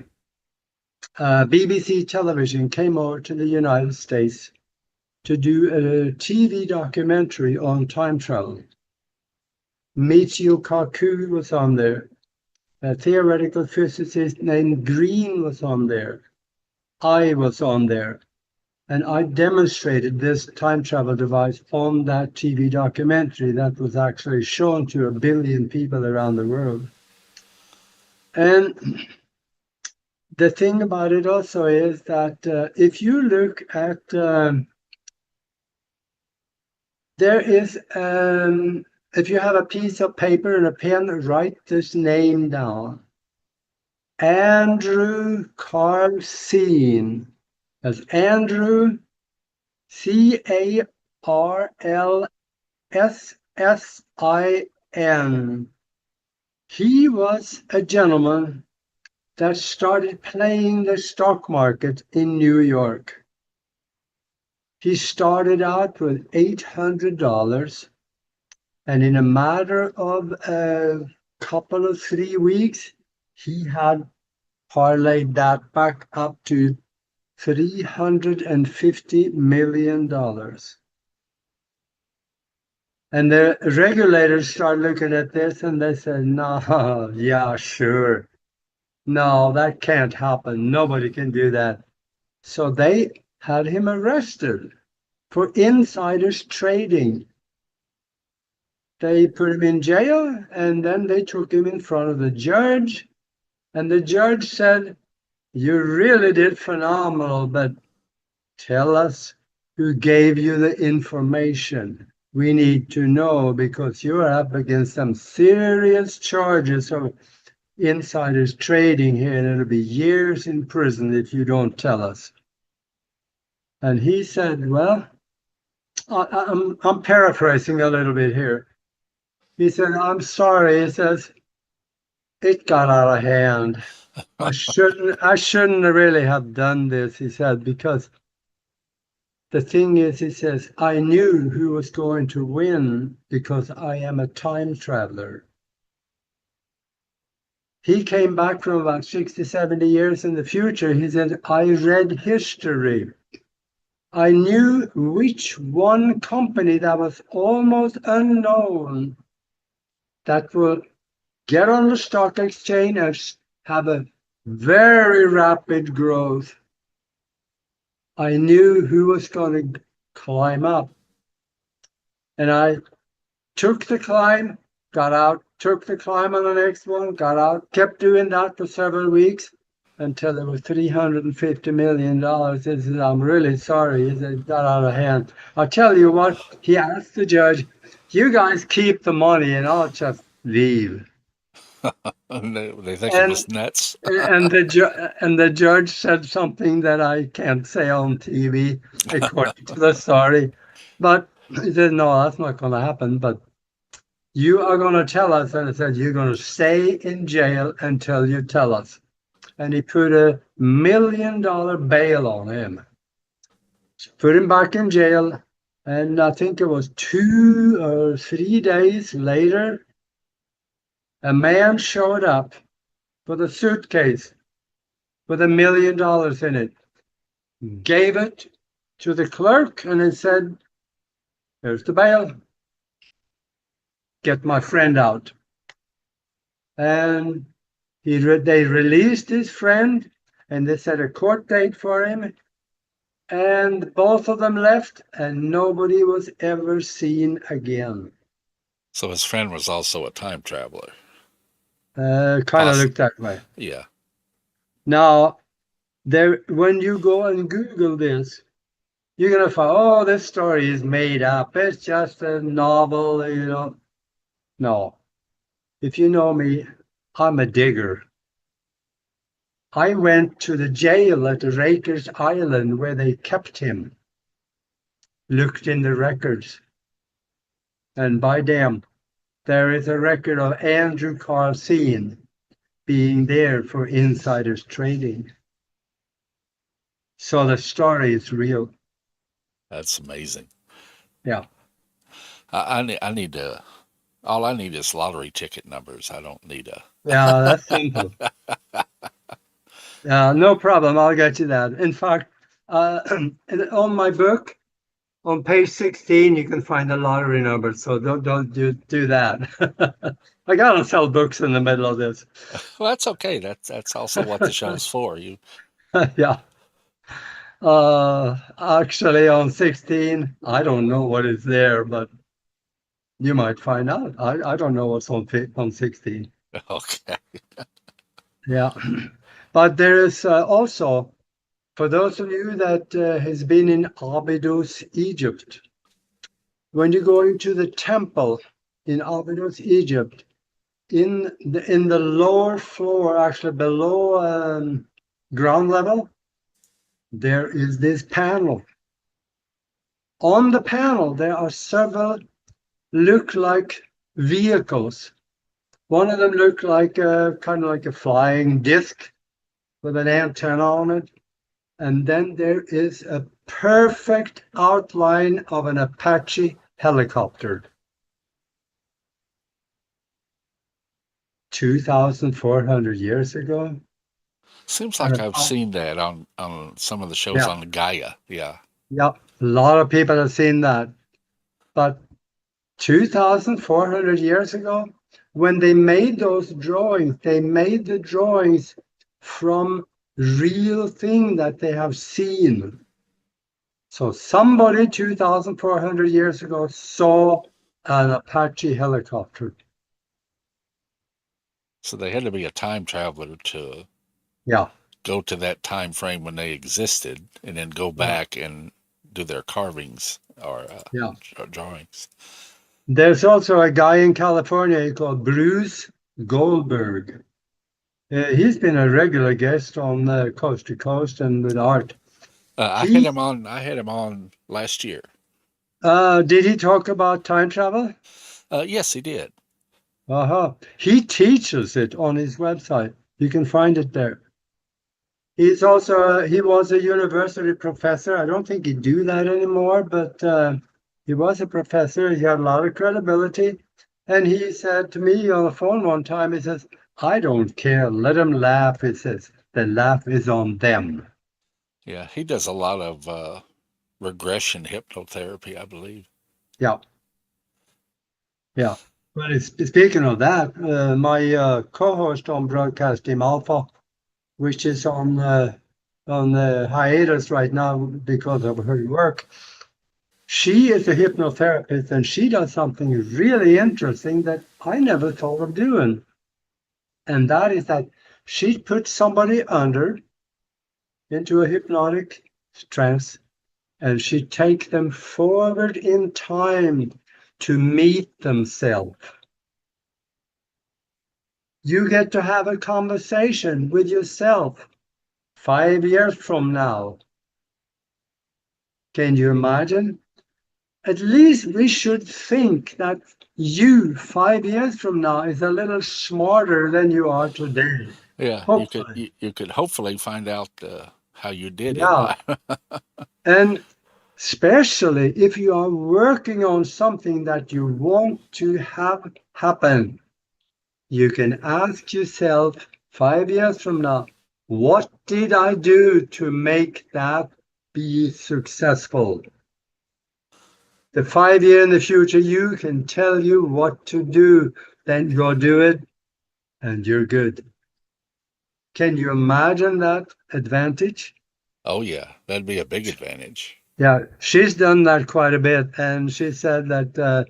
BBC television came over to the United States to do a TV documentary on time travel. Michio Kaku was on there. A theoretical physicist named Green was on there. I was on there. And I demonstrated this time travel device on that TV documentary that was actually shown to 1 billion people around the world. And the thing about it also is that if you look at, there is, if you have a piece of paper and a pen, write this name down. Andrew Carlsin. That's Andrew, Carlssin. He was a gentleman that started playing the stock market in New York. He started out with $800. And in a matter of a couple of 3 weeks, he had parlayed that back up to $350 million. And the regulators started looking at this and they said, no, yeah, sure. No, that can't happen. Nobody can do that. So they had him arrested for insiders trading. They put him in jail, and then they took him in front of the judge. And the judge said, you really did phenomenal, but tell us who gave you the information. We need to know because you're up against some serious charges of insiders trading here, and it'll be years in prison if you don't tell us. And he said, well, I'm paraphrasing a little bit here. He said, I'm sorry. He says, it got out of hand. I shouldn't really have done this, he said, because the thing is, he says, I knew who was going to win because I am a time traveler. He came back from about 60, 70 years in the future. He said, I read history. I knew which one company that was almost unknown that will get on the stock exchange and have a very rapid growth. I knew who was going to climb up. And I took the climb, got out, took the climb on the next one, got out, kept doing that for several weeks until it was $350 million. He said, I'm really sorry. He said, it got out of hand. I'll tell you what, he asked the judge, you guys keep the money and I'll just leave. They think it was nuts. and the judge said something that I can't say on TV, according to the story. But he said, no, that's not going to happen. But you are going to tell us. And I said, you're going to stay in jail until you tell us. And he put $1 million bail on him. Put him back in jail. And I think it was 2 or 3 days later, a man showed up with a suitcase with $1 million in it, gave it to the clerk, and it said, here's the bail. Get my friend out. And they released his friend, and they set a court date for him, and both of them left, and nobody was ever seen again. So his friend was also a time traveler. Kind of looked that way. Yeah. Now, when you go and Google this, you're going to find, oh, this story is made up. It's just a novel, you know. No. If you know me, I'm a digger. I went to the jail at Rikers Island where they kept him, looked in the records, and by damn, there is a record of Andrew Carlsen being there for insiders trading. So the story is real. That's amazing. Yeah. I need to. All I need is lottery ticket numbers. I don't need a. Yeah, that's simple. No problem. I'll get you that. In fact, on my book, on page 16, you can find the lottery number. So don't do that. I gotta sell books in the middle of this. Well, that's okay. That's also what the show's for. You. Yeah. Actually, on 16, I don't know what is there, but you might find out. I don't know what's on 16. Okay. Yeah. But there is also, for those of you that has been in Abydos, Egypt, when you go into the temple in Abydos, Egypt, in the lower floor, actually below ground level, there is this panel. On the panel, there are several look like vehicles. One of them looked like kind of like a flying disc with an antenna on it. And then there is a perfect outline of an Apache helicopter. 2,400 years ago. Seems like I've seen that on some of the shows on Gaia. Yeah. Yep. A lot of people have seen that. But 2,400 years ago, when they made those drawings, they made the drawings from real thing that they have seen. So somebody 2,400 years ago saw an Apache helicopter. So they had to be a time traveler to go to that time frame when they existed and then go back and do their carvings or drawings. There's also a guy in California called Bruce Goldberg. He's been a regular guest on Coast to Coast and with Art. I He, had him on last year. did he talk about time travel? Yes, he did. Uh-huh. He teaches it on his website. You can find it there. He's also he was a university professor. I don't think he do that anymore, but he was a professor. He had a lot of credibility. And he said to me on the phone one time, he says, I don't care. Let them laugh. He says, the laugh is on them. Yeah, he does a lot of regression hypnotherapy, I believe. Yeah. Yeah. But speaking of that, my co-host on Broadcasting Alpha, which is on hiatus right now because of her work, she is a hypnotherapist and she does something really interesting that I never thought of doing. And that is that she puts somebody into a hypnotic trance and she takes them forward in time to meet themselves. You get to have a conversation with yourself 5 years from now. Can you imagine? At least we should think that you 5 years from now is a little smarter than you are today. Yeah, Hopefully. you could hopefully find out how you did in Yeah. life. And especially if you are working on something that you want to have happen, you can ask yourself 5 years from now, what did I do to make that be successful? The 5 year in the future, you can tell you what to do, then go do it, and you're good. Can you imagine that advantage? Oh yeah, that'd be a big advantage. Yeah, she's done that quite a bit, and she said that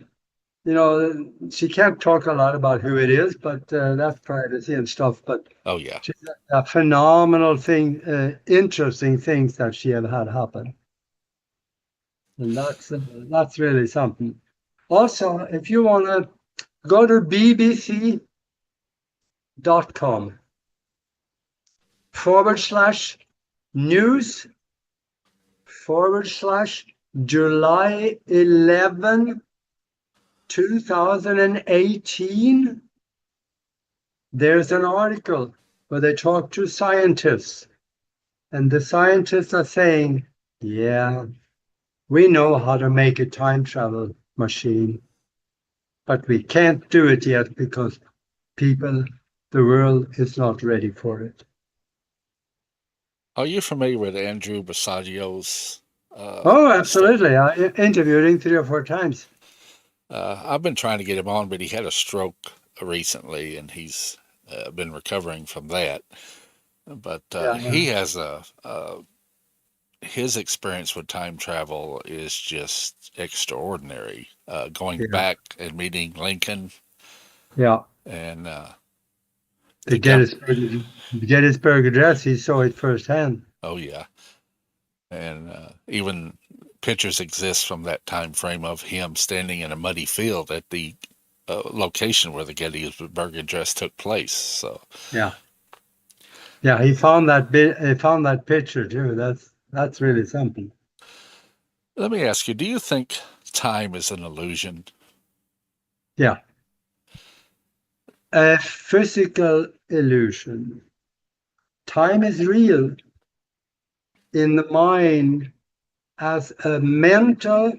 she can't talk a lot about who it is, but that's privacy and stuff. But Oh yeah. she's a phenomenal thing, interesting things that she have had happen, and that's really something. Also, if you want to go to bbc.com /news /July 11, 2018, there's an article where they talk to scientists, and the scientists are saying, yeah, we know how to make a time travel machine, but we can't do it yet because the world is not ready for it. Are you familiar with Andrew Basaggio's? Oh, absolutely. I interviewed him 3 or 4 times. I've been trying to get him on, but he had a stroke recently, and he's been recovering from that. But he has his experience with time travel is just extraordinary. Going back and meeting Lincoln, Yeah. and The Gettysburg Address, he saw it firsthand. oh yeah, and even pictures exist from that time frame of him standing in a muddy field at the location where the Gettysburg Address took place. So Yeah. Yeah, he found that picture too. That's really something. let me ask you: do you think time is an illusion? Yeah. A physical illusion. Time is real in the mind as a mental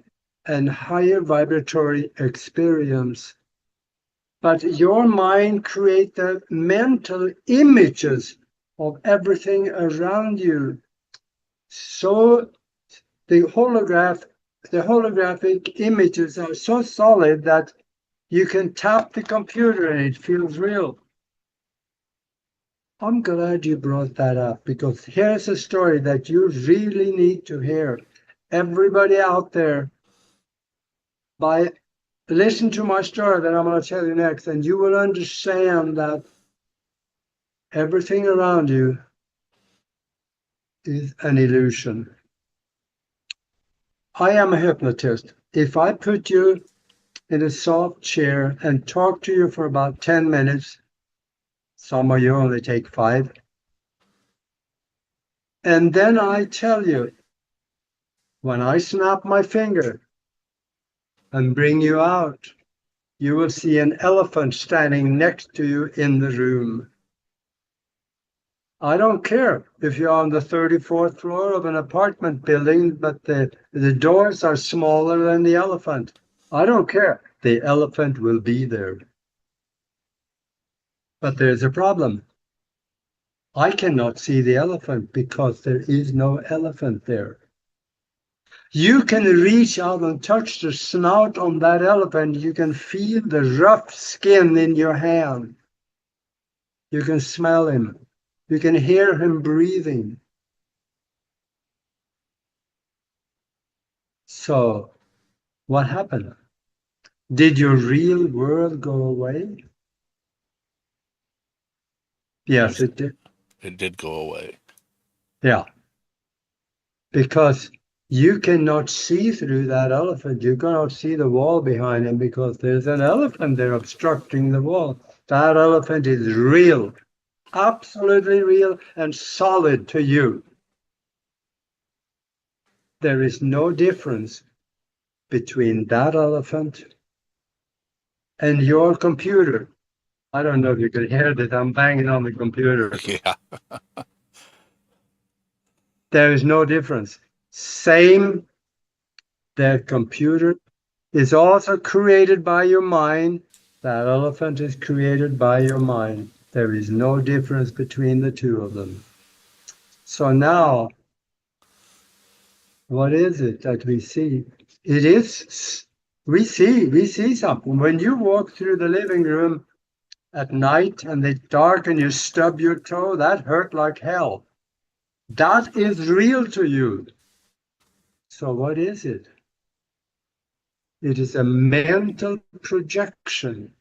and higher vibratory experience. But your mind creates the mental images of everything around you. So the holographic images are so solid that you can tap the computer and it feels real. I'm glad you brought that up because here's a story that you really need to hear. Everybody out there, listen to my story that I'm going to tell you next, and you will understand that everything around you is an illusion. I am a hypnotist. If I put you in a soft chair and talk to you for about 10 minutes, Some of you only take 5. And then I tell you, when I snap my finger and bring you out, you will see an elephant standing next to you in the room. I don't care if you're on the 34th floor of an apartment building, but the doors are smaller than the elephant. I don't care. The elephant will be there. But there's a problem. I cannot see the elephant because there is no elephant there. You can reach out and touch the snout on that elephant. You can feel the rough skin in your hand. You can smell him. You can hear him breathing. So, what happened? Did your real world go away? Yes, it did. It did go away. Yeah. Because you cannot see through that elephant. You cannot see the wall behind him because there's an elephant there obstructing the wall. That elephant is real, absolutely real and solid to you. There is no difference between that elephant and your computer. I don't know if you can hear that. I'm banging on the computer. Yeah. There is no difference. Same, the computer is also created by your mind. That elephant is created by your mind. There is no difference between the two of them. So now, what is it that we see? It is, we see something. When you walk through the living room at night and it's dark and you stub your toe, that hurt like hell. That is real to you. So what is it? It is a mental projection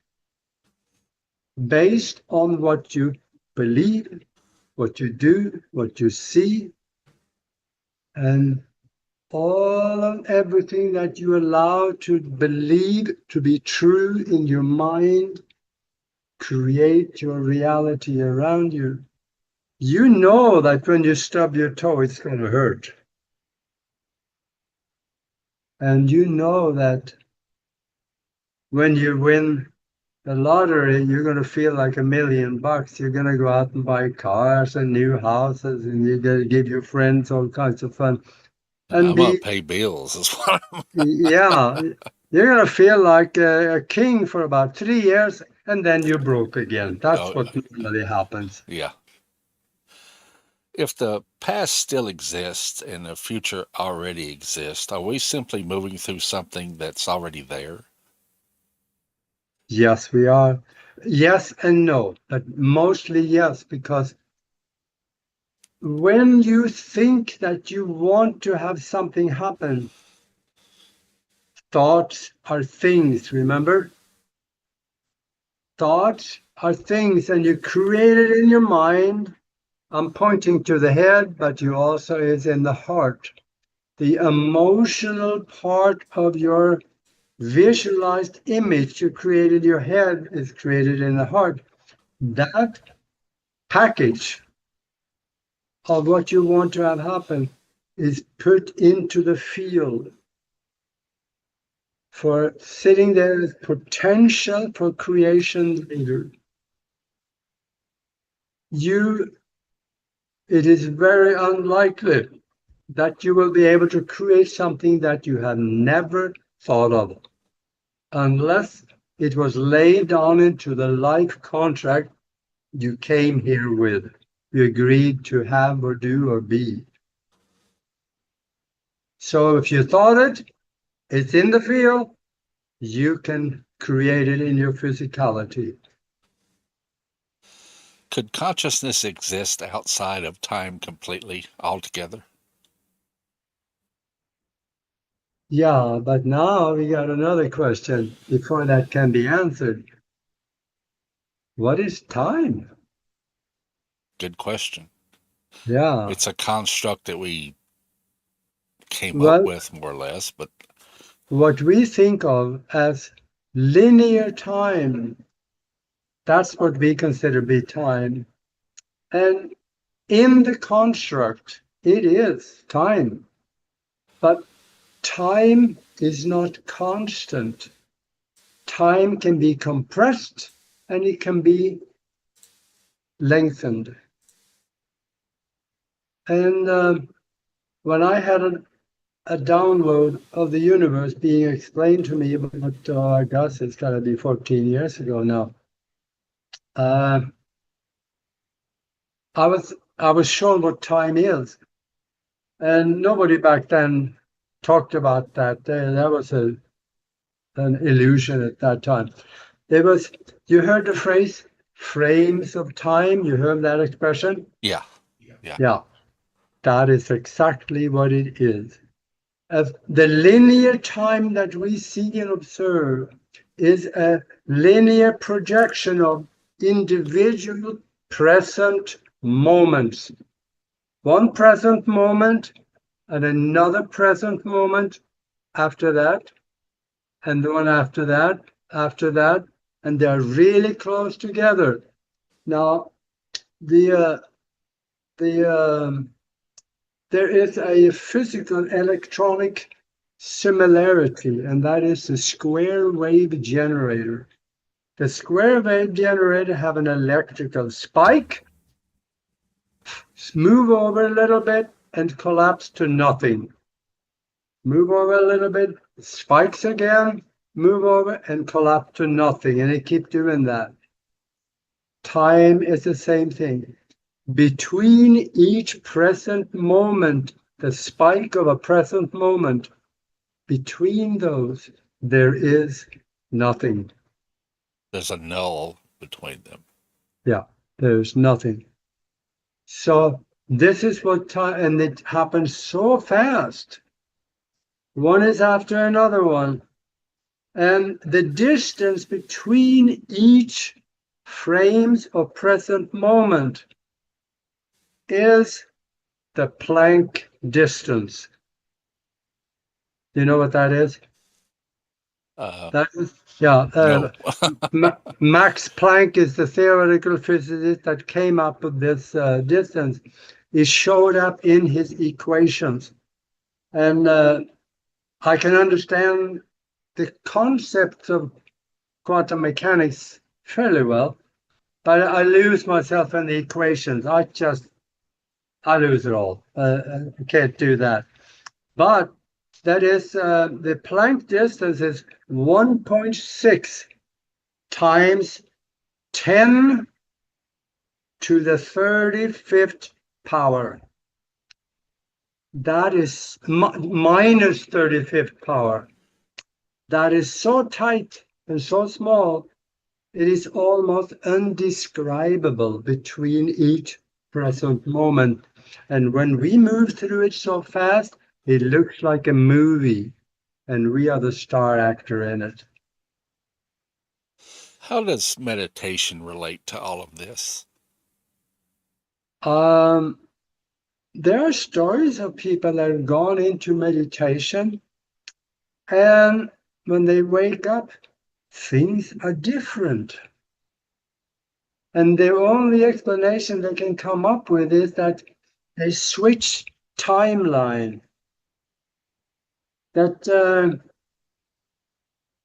based on what you believe, what you do, what you see, and all of everything that you allow to believe to be true in your mind create your reality around you. You know that when you stub your toe, it's going to hurt. And you know that when you win the lottery, you're going to feel like $1 million. You're going to go out and buy cars and new houses, and you're going to give your friends all kinds of fun. And I'm going to pay bills as well. Yeah, you're going to feel like a king for about 3 years, and then you're broke again. That's what normally happens. Yeah. If the past still exists and the future already exists, are we simply moving through something that's already there? Yes, we are. Yes and no, but mostly yes, because when you think that you want to have something happen, thoughts are things, remember? Thoughts are things, and you create it in your mind. I'm pointing to the head, but you also is in the heart. The emotional part of your visualized image you created in your head is created in the heart. That package of what you want to have happen is put into the field for sitting there as potential for creation later. It is very unlikely that you will be able to create something that you have never thought of, unless it was laid down into the life contract you came here with, you agreed to have or do or be. So if you thought it, it's in the field, you can create it in your physicality. Could consciousness exist outside of time completely, altogether? Yeah, but now we got another question before that can be answered. What is time? Good question. Yeah. It's a construct that we came up with, more or less, but what we think of as linear time That's what we consider to be time. And in the construct, it is time. But time is not constant. Time can be compressed and it can be lengthened. And when I had a download of the universe being explained to me about, I guess it's got to be 14 years ago now, I was shown what time is. And nobody back then talked about that. That was an illusion at that time. You heard the phrase frames of time? You heard that expression? Yeah. Yeah. That is exactly what it is. The linear time that we see and observe is a linear projection of individual present moments. One present moment and another present moment after that, and the one after that, and they're really close together. Now, there is a physical electronic similarity, and that is the square wave generator. The square wave generator have an electrical spike, move over a little bit, and collapse to nothing. Move over a little bit, spikes again, move over and collapse to nothing, and they keep doing that. Time is the same thing. Between each present moment, the spike of a present moment, between those, there is nothing. There's a null between them. Yeah, there's nothing. So this is what time, and it happens so fast. One is after another one. And the distance between each frames of present moment is the Planck distance. Do you know what that is? No. Max Planck is the theoretical physicist that came up with this distance. It showed up in his equations. And I can understand the concepts of quantum mechanics fairly well, but I lose myself in the equations. I lose it all. I can't do that. But that is, the Planck distance is 1.6 times 10 to the 35th power. That is minus 35th power. That is so tight and so small, it is almost undescribable between each present moment. And when we move through it so fast, it looks like a movie, and we are the star actor in it. How does meditation relate to all of this? There are stories of people that have gone into meditation, and when they wake up, things are different. And the only explanation they can come up with is that they switch timeline. That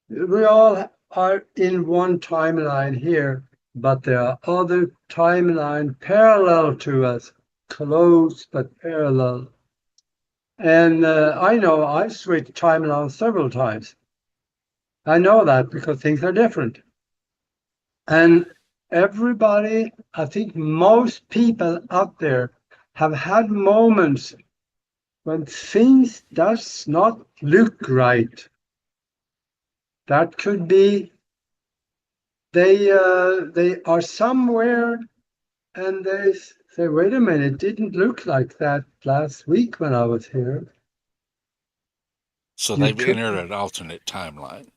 we all are in one timeline here, but there are other timelines parallel to us, close but parallel. And I know I've switched timelines several times. I know that because things are different. And everybody, I think most people out there have had moments when things does not look right. That could be they are somewhere and they say, wait a minute, it didn't look like that last week when I was here. So they've entered an alternate timeline.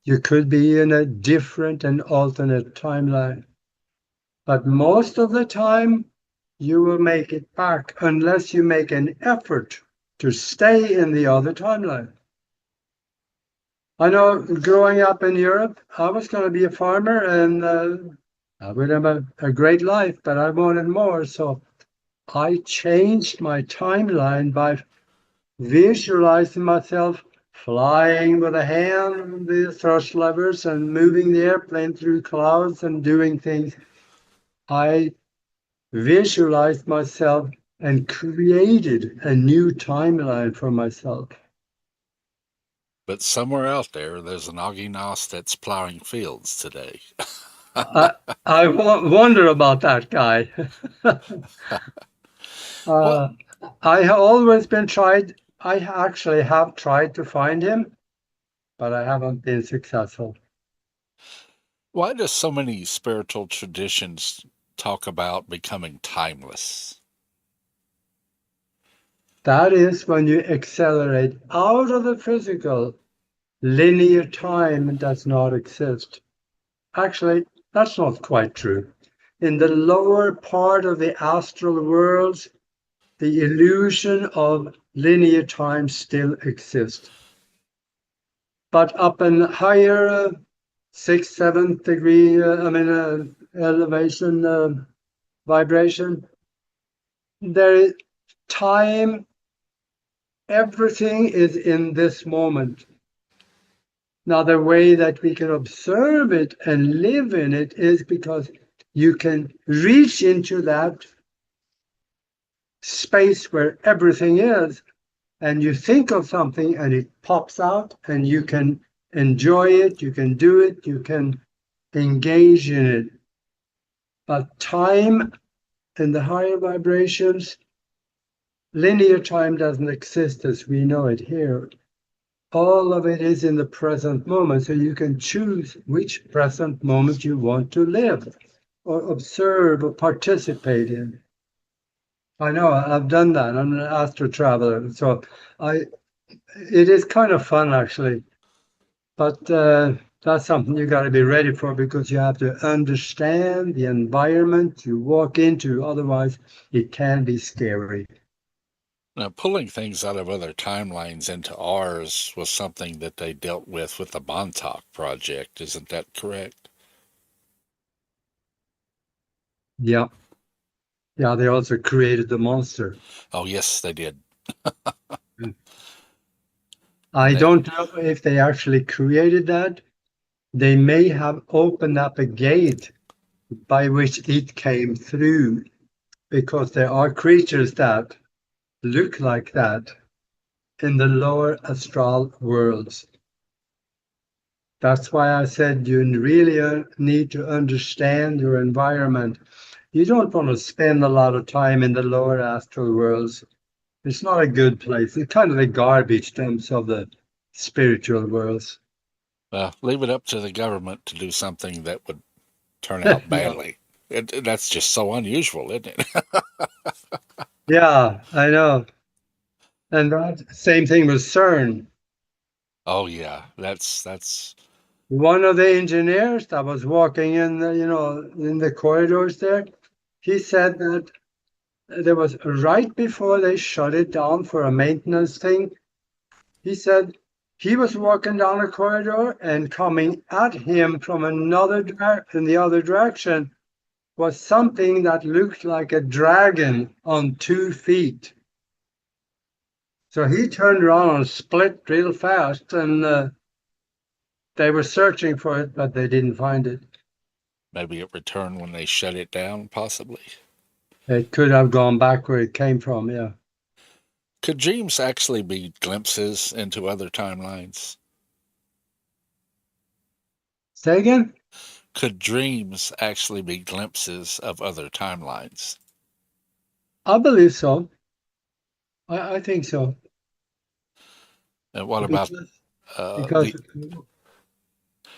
You could be in a different and alternate timeline. But most of the time, you will make it back unless you make an effort to stay in the other timeline. I know growing up in Europe, I was going to be a farmer, and I would have a great life, but I wanted more. So I changed my timeline by visualizing myself flying with a hand on the thrust levers and moving the airplane through clouds and doing things. I visualized myself and created a new timeline for myself. But somewhere out there, there's an Augie Noss that's plowing fields today. I wonder about that guy. I have always been tried. I actually have tried to find him, but I haven't been successful. Why do so many spiritual traditions talk about becoming timeless? That is when you accelerate out of the physical. Linear time does not exist. Actually, that's not quite true. In the lower part of the astral worlds, the illusion of linear time still exists. But up in higher 6th, 7th degree, elevation, vibration, there is time, everything is in this moment. Now, the way that we can observe it and live in it is because you can reach into that space where everything is, and you think of something and it pops out, and you can enjoy it, you can do it, you can engage in it. But time in the higher vibrations, linear time doesn't exist as we know it here. All of it is in the present moment, so you can choose which present moment you want to live or observe or participate in. I know I've done that. I'm an astro traveler, so it is kind of fun actually. But that's something you got to be ready for, because you have to understand the environment you walk into. Otherwise, it can be scary. Now, pulling things out of other timelines into ours was something that they dealt with the Montauk Project. Isn't that correct? Yeah. Yeah, they also created the monster. Oh, yes, they did. I don't know if they actually created that. They may have opened up a gate by which it came through, because there are creatures that look like that in the lower astral worlds. That's why I said you really need to understand your environment. You don't want to spend a lot of time in the lower astral worlds. It's not a good place. It's kind of the garbage dumps of the spiritual worlds. Leave it up to the government to do something that would turn out badly. That's just so unusual, isn't it? Yeah, I know. And that same thing with CERN. Oh, yeah, that's One of the engineers that was walking in the corridors there, he said that there was right before they shut it down for a maintenance thing. He said he was walking down a corridor, and coming at him from in the other direction was something that looked like a dragon on 2 feet. So he turned around and split real fast, and they were searching for it, but they didn't find it. maybe it returned when they shut it down, possibly. It could have gone back where it came from, yeah. Could dreams actually be glimpses into other timelines? Say again? Could dreams actually be glimpses of other timelines? I believe so. I think so. And what about Because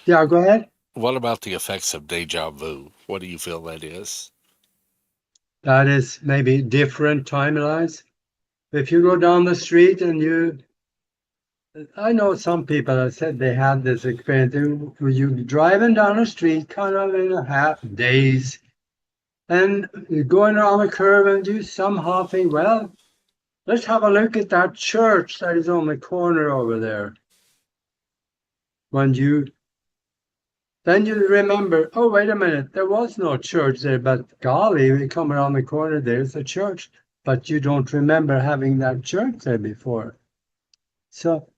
yeah, go ahead. what about the effects of deja vu? What do you feel that is? That is maybe different timelines. If you go down the street and I know some people that said they had this experience. You driving down the street kind of in a half daze, and you're going around a curve, and you somehow think, well, let's have a look at that church that is on the corner over there. then you remember, oh, wait a minute, there was no church there, but golly, we come around the corner, there's a church, but you don't remember having that church there before. So,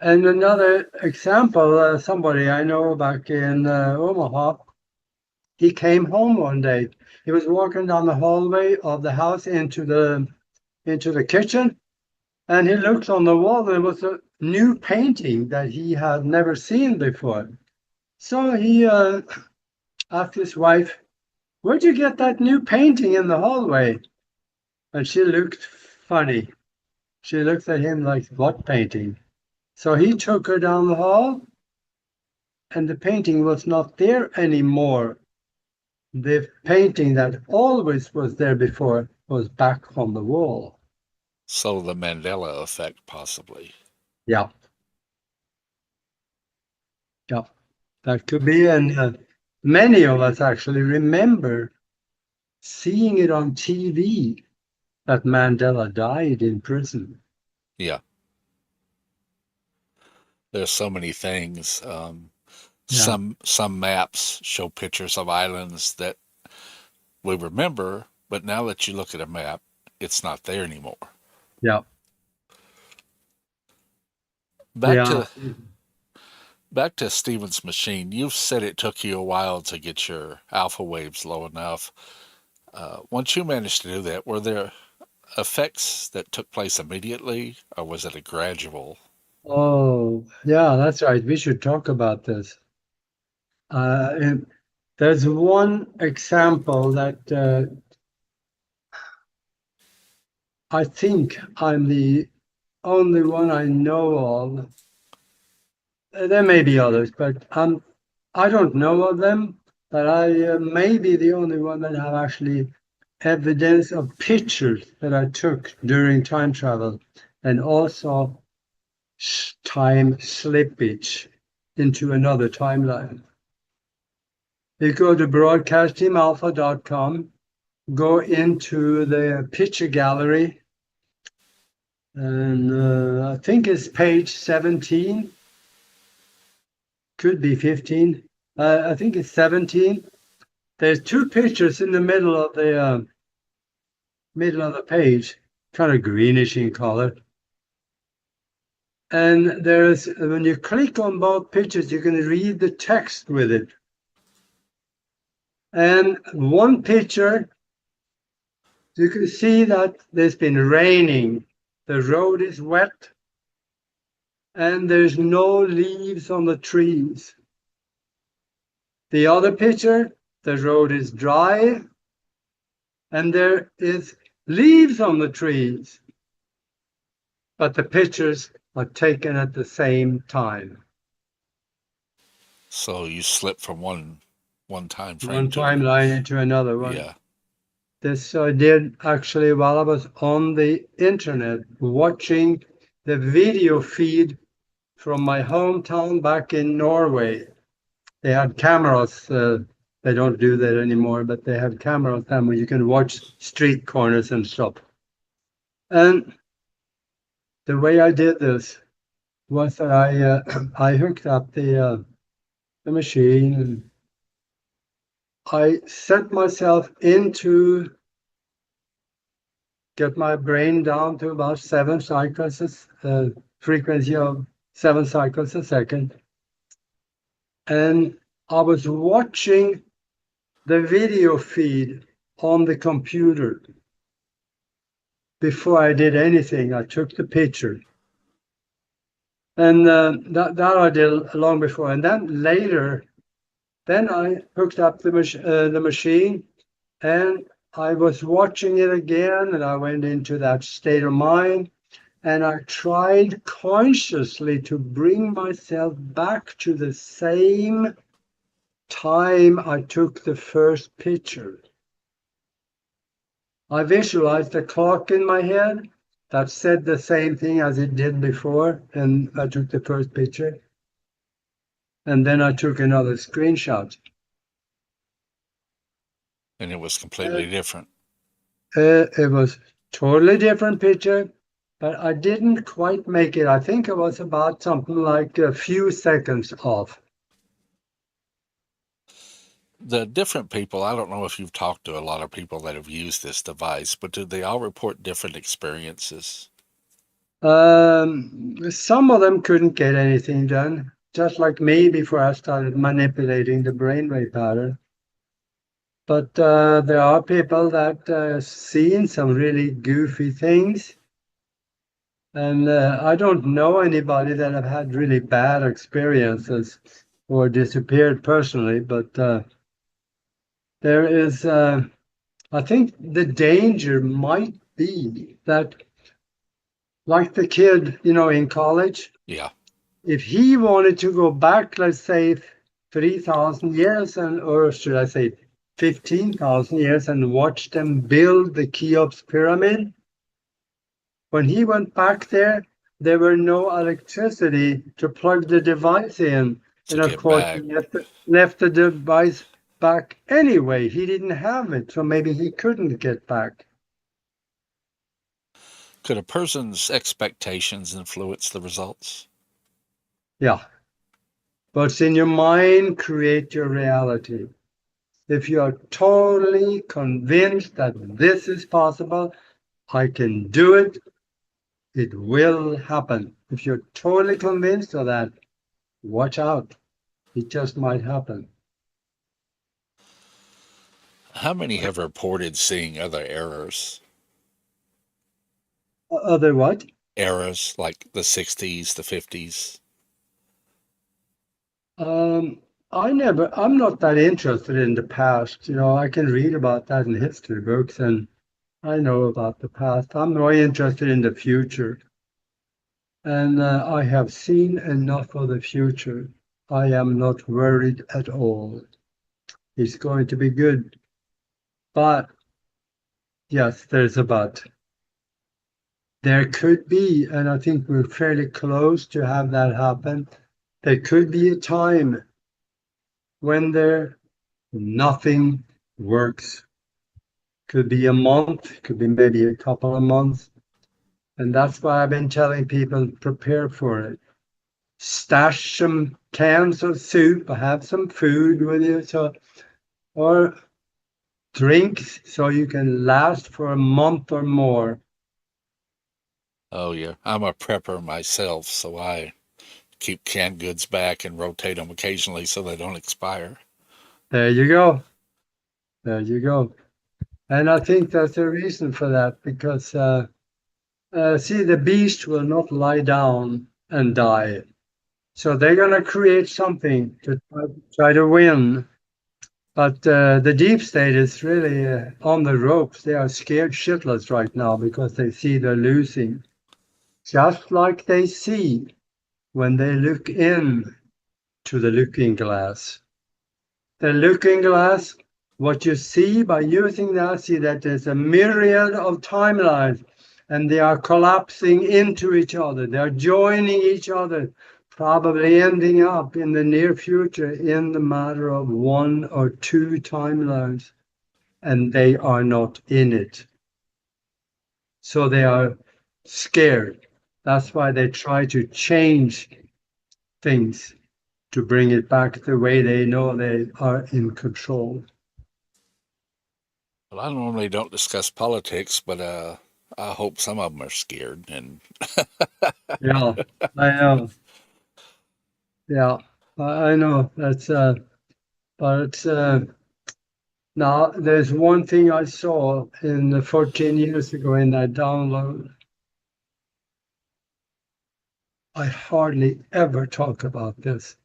and another example, somebody I know back in Omaha, he came home one day. He was walking down the hallway of the house into the kitchen, and he looked on the wall. There was a new painting that he had never seen before. So he asked his wife, "Where'd you get that new painting in the hallway?" And she looked funny. She looked at him like, "What painting?" So he took her down the hall, and the painting was not there anymore. The painting that always was there before was back on the wall. So the Mandela effect, possibly. Yeah. Yeah, that could be. And many of us actually remember seeing it on TV that Mandela died in prison. Yeah. There's so many things. Some maps show pictures of islands that we remember, but now that you look at a map, it's not there anymore. Yeah. Back to Stephen's machine. You've said it took you a while to get your alpha waves low enough. Once you managed to do that, were there effects that took place immediately, or was it a gradual? Oh, yeah, that's right. We should talk about this. There's one example that I think I'm the only one I know of. There may be others, but I don't know of them. But I may be the only one that have actually evidence of pictures that I took during time travel, and also time slippage into another timeline. You go to broadcastteamalpha.com, go into the picture gallery, and I think it's page 17, could be 15. I think it's 17. There's two pictures in the middle of the page, kind of greenish in color. And there's, when you click on both pictures, you can read the text with it. And one picture, you can see that there's been raining. The road is wet, and there's no leaves on the trees. The other picture, the road is dry, and there is leaves on the trees. But the pictures are taken at the same time. So you slip from one time frame. One timeline into another one. Yeah. This I did actually while I was on the internet watching the video feed from my hometown back in Norway. They had cameras. They don't do that anymore, but they have cameras then where you can watch street corners and stuff. And the way I did this was that I hooked up the machine, and I set myself into get my brain down to about 7 cycles, frequency of 7 cycles a second. And I was watching the video feed on the computer. Before I did anything, I took the picture. And that I did long before. And then later, then I hooked up the machine, and I was watching it again, and I went into that state of mind, and I tried consciously to bring myself back to the same time I took the first picture. I visualized a clock in my head that said the same thing as it did before, and I took the first picture. And then I took another screenshot. And it was completely different. It was totally different picture, but I didn't quite make it. I think it was about something like a few seconds off. The different people, I don't know if you've talked to a lot of people that have used this device, but do they all report different experiences? Some of them couldn't get anything done, just like me before I started manipulating the brainwave pattern. But there are people that seen some really goofy things. And I don't know anybody that have had really bad experiences or disappeared personally, but there is, I think the danger might be that, like the kid, in college, Yeah. if he wanted to go back, let's say 3,000 years, or should I say 15,000 years, and watch them build the Cheops pyramid, when he went back there were no electricity to plug the device in. To And of get course, back. he left the device back anyway. He didn't have it, so maybe he couldn't get back. Could a person's expectations influence the results? Yeah. What's in your mind, create your reality. If you are totally convinced that this is possible, I can do it, it will happen. If you're totally convinced of that, watch out. It just might happen. How many have reported seeing other errors? Other what? Eras like the 60s, the 50s? I'm not that interested in the past. I can read about that in history books and I know about the past. I'm more interested in the future. And I have seen enough of the future. I am not worried at all. It's going to be good. But yes, there's a but. There could be, and I think we're fairly close to have that happen. There could be a time when nothing works. Could be a month, could be maybe a couple of months. And that's why I've been telling people prepare for it. Stash some cans of soup, have some food with you, or drinks so you can last for a month or more. Oh, yeah. I'm a prepper myself, so I keep canned goods back and rotate them occasionally so they don't expire. There you go. There you go. And I think there's a reason for that because, see, the beast will not lie down and die. So they're going to create something to try to win. But the deep state is really on the ropes. They are scared shitless right now because they see they're losing. Just like they see when they look in to the looking glass. The looking glass, what you see by using that, see that there's a myriad of timelines and they are collapsing into each other. They're joining each other, probably ending up in the near future in the matter of 1 or 2 timelines, and they are not in it. So they are scared. That's why they try to change things to bring it back the way they know they are in control. Well, I normally don't discuss politics, but I hope some of them are scared. And Yeah, I know. Yeah, I know. That's but now there's one thing I saw in the 14 years ago in that download. I hardly ever talk about this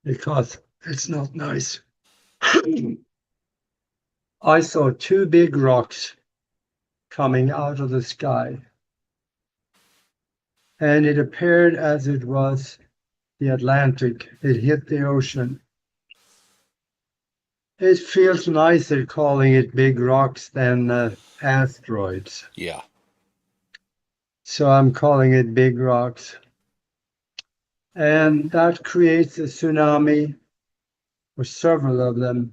because it's not nice. I saw 2 big rocks coming out of the sky. And it appeared as it was the Atlantic. It hit the ocean. It feels nicer calling it big rocks than asteroids. yeah, So I'm calling it big rocks. And that creates a tsunami, or several of them,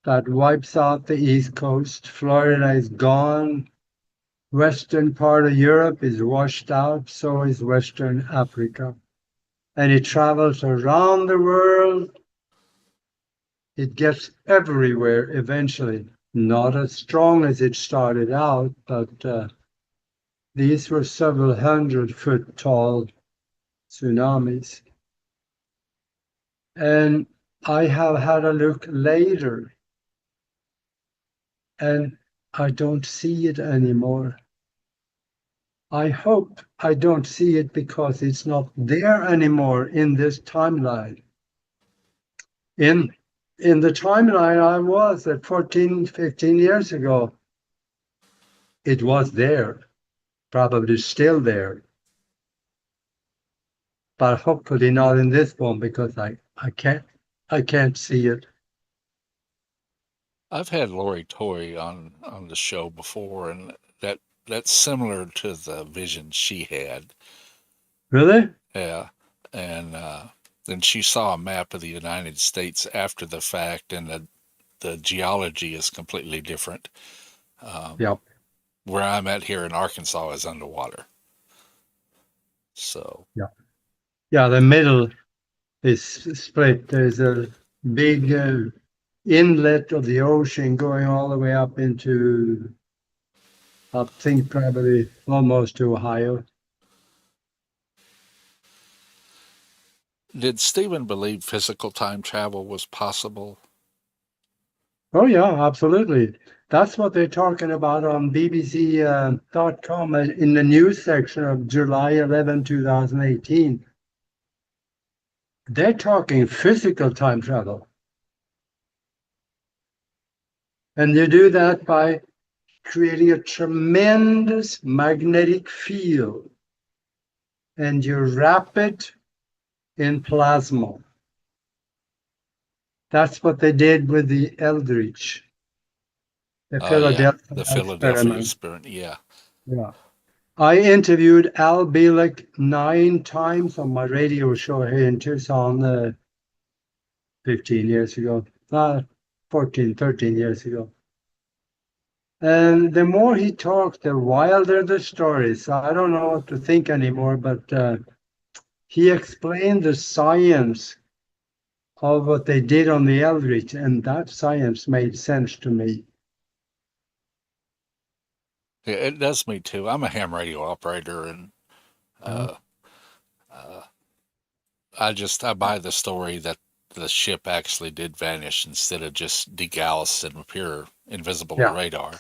that wipes out the East Coast. Florida is gone. Western part of Europe is washed out, so is Western Africa. And it travels around the world it gets everywhere eventually. Not as strong as it started out, but these were several 100-foot tall tsunamis. And I have had a look later, and I don't see it anymore. I hope I don't see it because it's not there anymore in this timeline. In the timeline I was at 14, 15 years ago, it was there, probably still there. But hopefully not in this one because I can't see it. I've had Lori Toy on the show before, and that's similar to the vision she had. Really? Yeah, and then she saw a map of the United States after the fact, and the geology is completely different. Yep. Where I'm at here in Arkansas is underwater. So Yeah, the middle is split. There's a big inlet of the ocean going all the way up into, I think probably almost to Ohio. did Stephen believe physical time travel was possible? Oh yeah, absolutely. That's what they're talking about on BBC.com in the news section of July 11, 2018. They're talking physical time travel. And you do that by creating a tremendous magnetic field, and you wrap it in plasma. That's what they did with the Eldridge, the Philadelphia the Philadelphia experiment. Yeah. I interviewed Al Bielek 9 times on my radio show here in Tucson 15 years ago, 14, 13 years ago. And the more he talked, the wilder the stories. So I don't know what to think anymore, but he explained the science of what they did on the Eldridge, and that science made sense to me. Yeah, it does me too. I'm a ham radio operator, and I buy the story that the ship actually did vanish instead of just degauss and appear invisible to radar.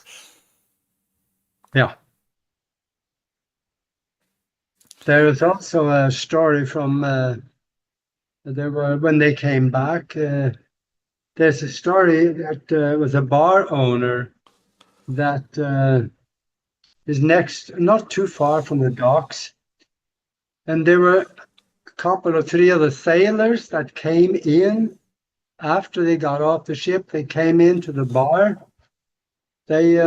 Yeah. There is also a story from when they came back. There's a story that was a bar owner that is not too far from the docks, and there were a couple or 3 of the sailors that came in after they got off the ship. They came into the bar. They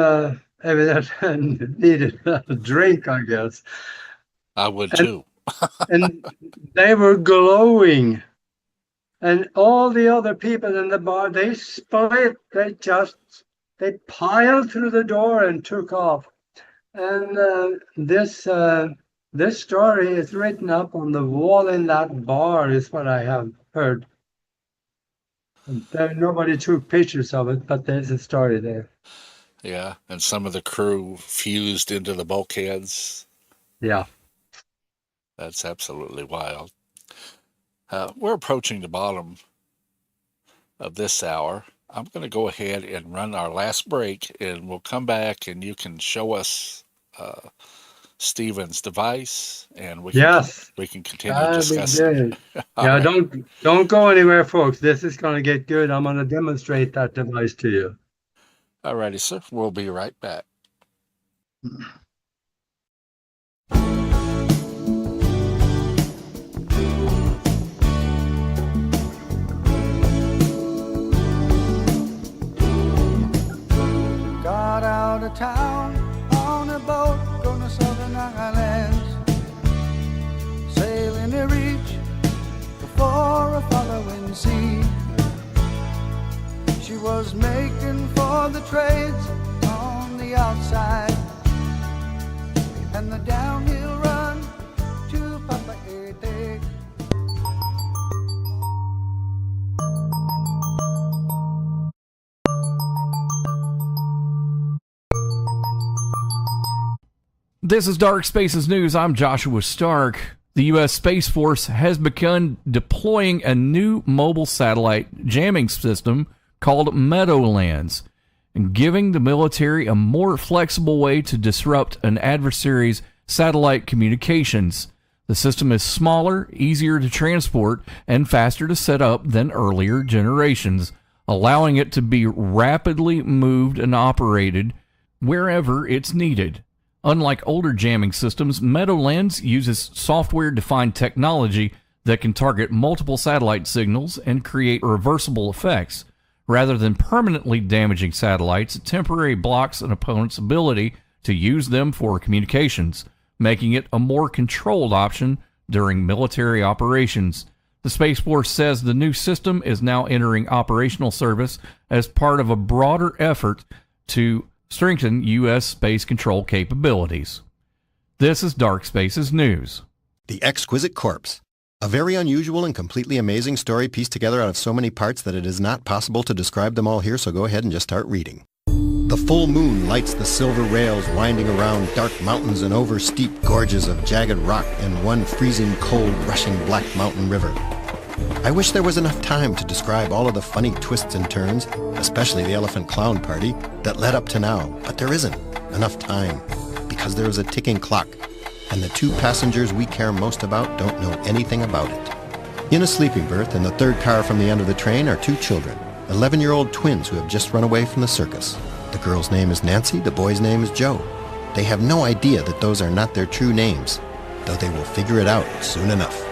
evidently needed a drink, I guess. I would too. And they were glowing. And all the other people in the bar, they split. They piled through the door and took off. And this story is written up on the wall in that bar, is what I have heard. Nobody took pictures of it, but there's a story there. Yeah, and some of the crew fused into the bulkheads. Yeah. That's absolutely wild. We're approaching the bottom of this hour. I'm going to go ahead and run our last break, and we'll come back and you can show us Stephen's device, and we can continue discussing. Yeah, don't go anywhere, folks. This is going to get good. I'm going to demonstrate that device to you. All righty, sir. We'll be right back. Got out of town on a boat going to Southern Islands, sailing to reach before a following sea. She was making for the trades on the outside, and the downhill run to Papa Ete. This is Dark Spaces News. I'm Joshua Stark. The U.S. Space Force has begun deploying a new mobile satellite jamming system called Meadowlands, and giving the military a more flexible way to disrupt an adversary's satellite communications. The system is smaller, easier to transport, and faster to set up than earlier generations, allowing it to be rapidly moved and operated wherever it's needed. Unlike older jamming systems, Meadowlands uses software-defined technology that can target multiple satellite signals and create reversible effects. Rather than permanently damaging satellites, it temporarily blocks an opponent's ability to use them for communications, making it a more controlled option during military operations. The Space Force says the new system is now entering operational service as part of a broader effort to strengthen U.S. space control capabilities. This is Dark Spaces News. The Exquisite Corpse. A very unusual and completely amazing story pieced together out of so many parts that it is not possible to describe them all here, so go ahead and just start reading. The full moon lights the silver rails winding around dark mountains and over steep gorges of jagged rock and one freezing cold rushing black mountain river. I wish there was enough time to describe all of the funny twists and turns, especially the elephant clown party, that led up to now, but there isn't enough time, because there is a ticking clock, and the two passengers we care most about don't know anything about it. In a sleeping berth in the third car from the end of the train are two children, 11-year-old twins who have just run away from the circus. The girl's name is Nancy, the boy's name is Joe. They have no idea that those are not their true names, though they will figure it out soon enough.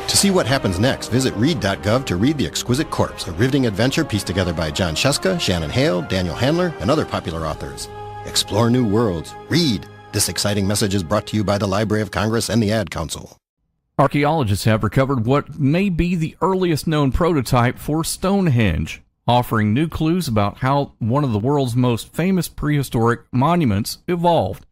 To see what happens next, visit read.gov to read The Exquisite Corpse, a riveting adventure pieced together by John Sheska, Shannon Hale, Daniel Handler, and other popular authors. Explore new worlds. Read. This exciting message is brought to you by the Library of Congress and the Ad Council. Archaeologists have recovered what may be the earliest known prototype for Stonehenge, offering new clues about how one of the world's most famous prehistoric monuments evolved.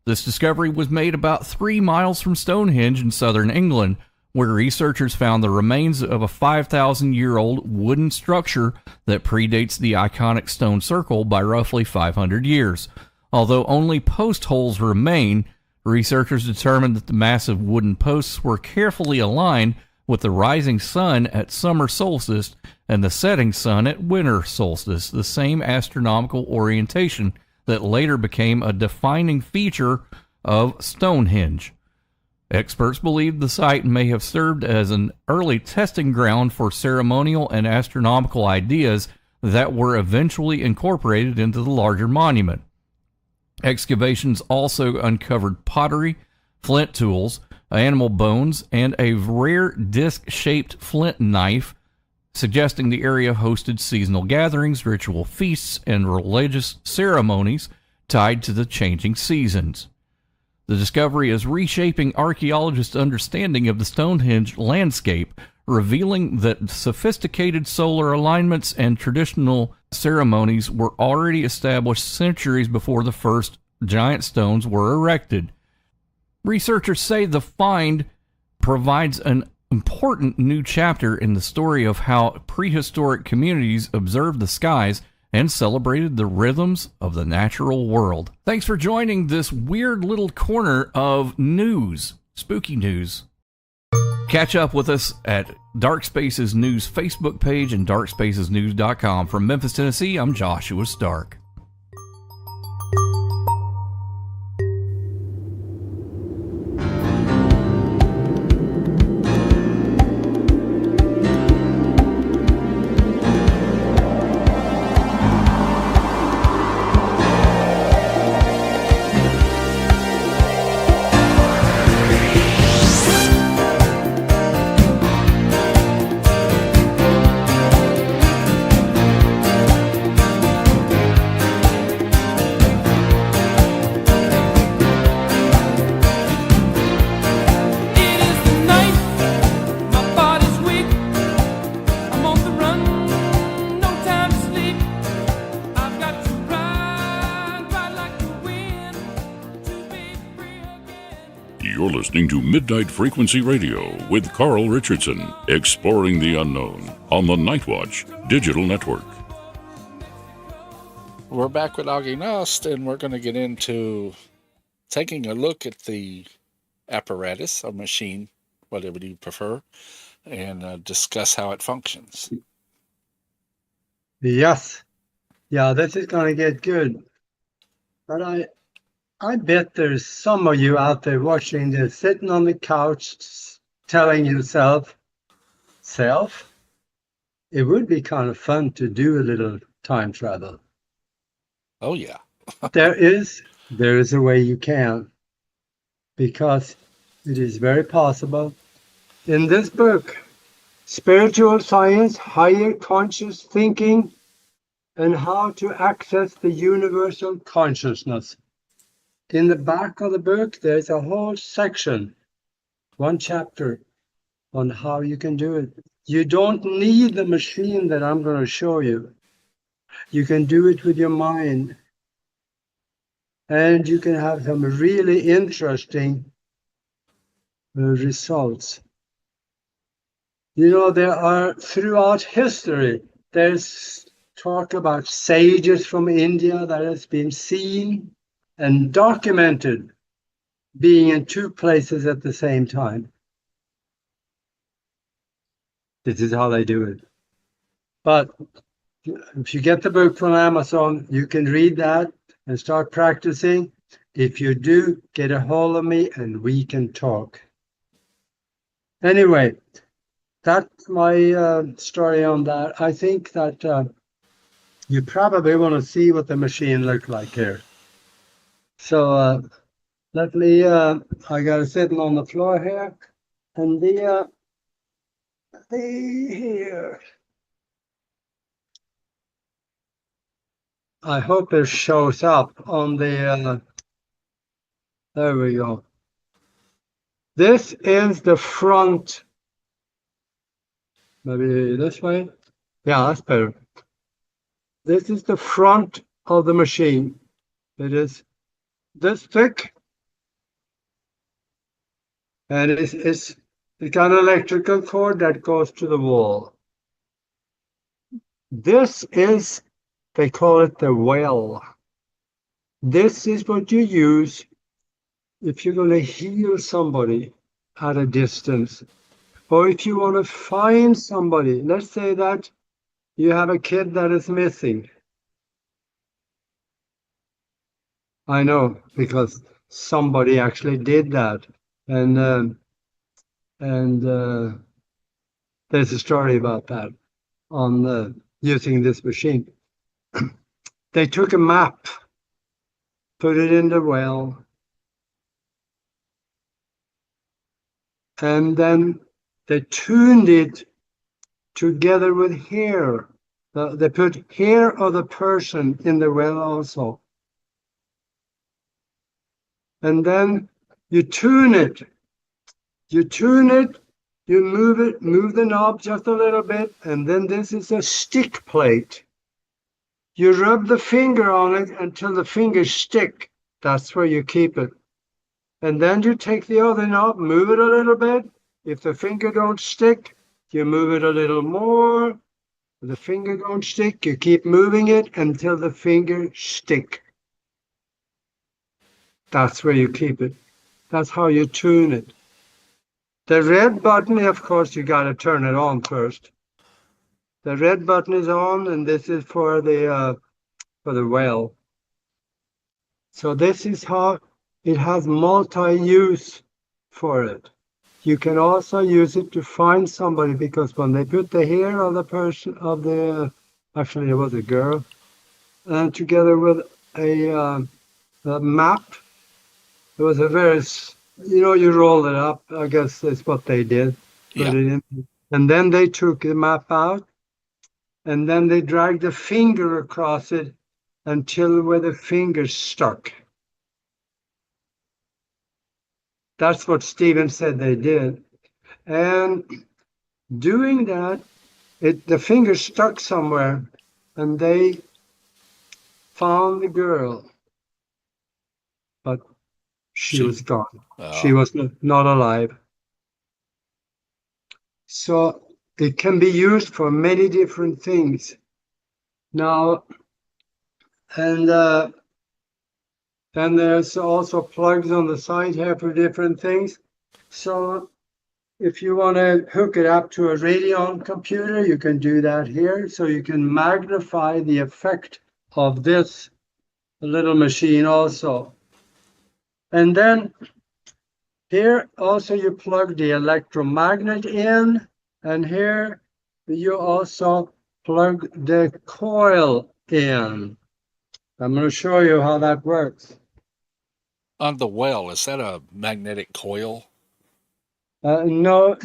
This discovery was made about 3 miles from Stonehenge in southern England, where researchers found the remains of a 5,000-year-old wooden structure that predates the iconic stone circle by roughly 500 years. Although only post holes remain, researchers determined that the massive wooden posts were carefully aligned with the rising sun at summer solstice and the setting sun at winter solstice, the same astronomical orientation that later became a defining feature of Stonehenge. Experts believe the site may have served as an early testing ground for ceremonial and astronomical ideas that were eventually incorporated into the larger monument. Excavations also uncovered pottery, flint tools, animal bones, and a rare disc-shaped flint knife, suggesting the area hosted seasonal gatherings, ritual feasts, and religious ceremonies tied to the changing seasons. The discovery is reshaping archaeologists' understanding of the Stonehenge landscape, revealing that sophisticated solar alignments and traditional ceremonies were already established centuries before the first giant stones were erected. Researchers say the find provides an important new chapter in the story of how prehistoric communities observed the skies and celebrated the rhythms of the natural world. Thanks for joining this weird little corner of news, spooky news. Catch up with us at Dark Spaces News Facebook page and darkspacesnews.com. From Memphis, Tennessee, I'm Joshua Stark. You're listening to Midnight Frequency Radio with Carl Richardson, exploring the unknown on the Nightwatch Digital Network. We're back with Augie Nast, and we're going to get into taking a look at the apparatus or machine, whatever you prefer, and discuss how it functions. Yes. Yeah, this is going to get good. But I bet there's some of you out there watching this, sitting on the couch, telling yourself, it would be kind of fun to do a little time travel. Oh, yeah. There is a way you can, because it is very possible. In this book, Spiritual Science, Higher Conscious Thinking, and How to Access the Universal Consciousness. In the back of the book, there's a whole section, one chapter, on how you can do it. You don't need the machine that I'm going to show you. You can do it with your mind. And you can have some really interesting results. You know, there are, throughout history, there's talk about sages from India that has been seen and documented being in two places at the same time. This is how they do it. But if you get the book from Amazon, you can read that and start practicing. If you do, get a hold of me and we can talk. Anyway, that's my story on that. I think that you probably want to see what the machine looked like here. So let me, I got it sitting on the floor here, and here. I hope it shows up on the, there we go. This is the front. Maybe this way? Yeah, that's better. This is the front of the machine. It is this thick. And it's got an electrical cord that goes to the wall. This is, they call it the well. This is what you use if you're going to heal somebody at a distance. Or if you want to find somebody, let's say that you have a kid that is missing. I know, because somebody actually did that. And there's a story about that on using this machine. They took a map, put it in the well, and then they tuned it together with hair. They put hair of the person in the well also. And then you tune it. You tune it, you move it, move the knob just a little bit, and then this is a stick plate. You rub the finger on it until the fingers stick. That's where you keep it. And then you take the other knob, move it a little bit. If the finger don't stick, you move it a little more. If the finger don't stick, you keep moving it until the fingers stick. That's where you keep it. That's how you tune it. The red button, of course, you got to turn it on first. The red button is on, and this is for the well. So this is how it has multi-use for it. You can also use it to find somebody, because when they put the hair of the person, actually it was a girl, and together with a map, it was a very, you roll it up, I guess that's what they did. Yeah. Put it in. And then they took the map out, and then they dragged the finger across it until where the finger stuck. That's what Stephen said they did. And doing that, the finger stuck somewhere, and they found the girl. But she was gone. She was not alive. So it can be used for many different things. Now, and Then there's also plugs on the side here for different things. So if you want to hook it up to a Radeon computer, you can do that here. So you can magnify the effect of this little machine also. And then here also you plug the electromagnet in, and here you also plug the coil in. I'm going to show you how that works. On the well, is that a magnetic coil? No,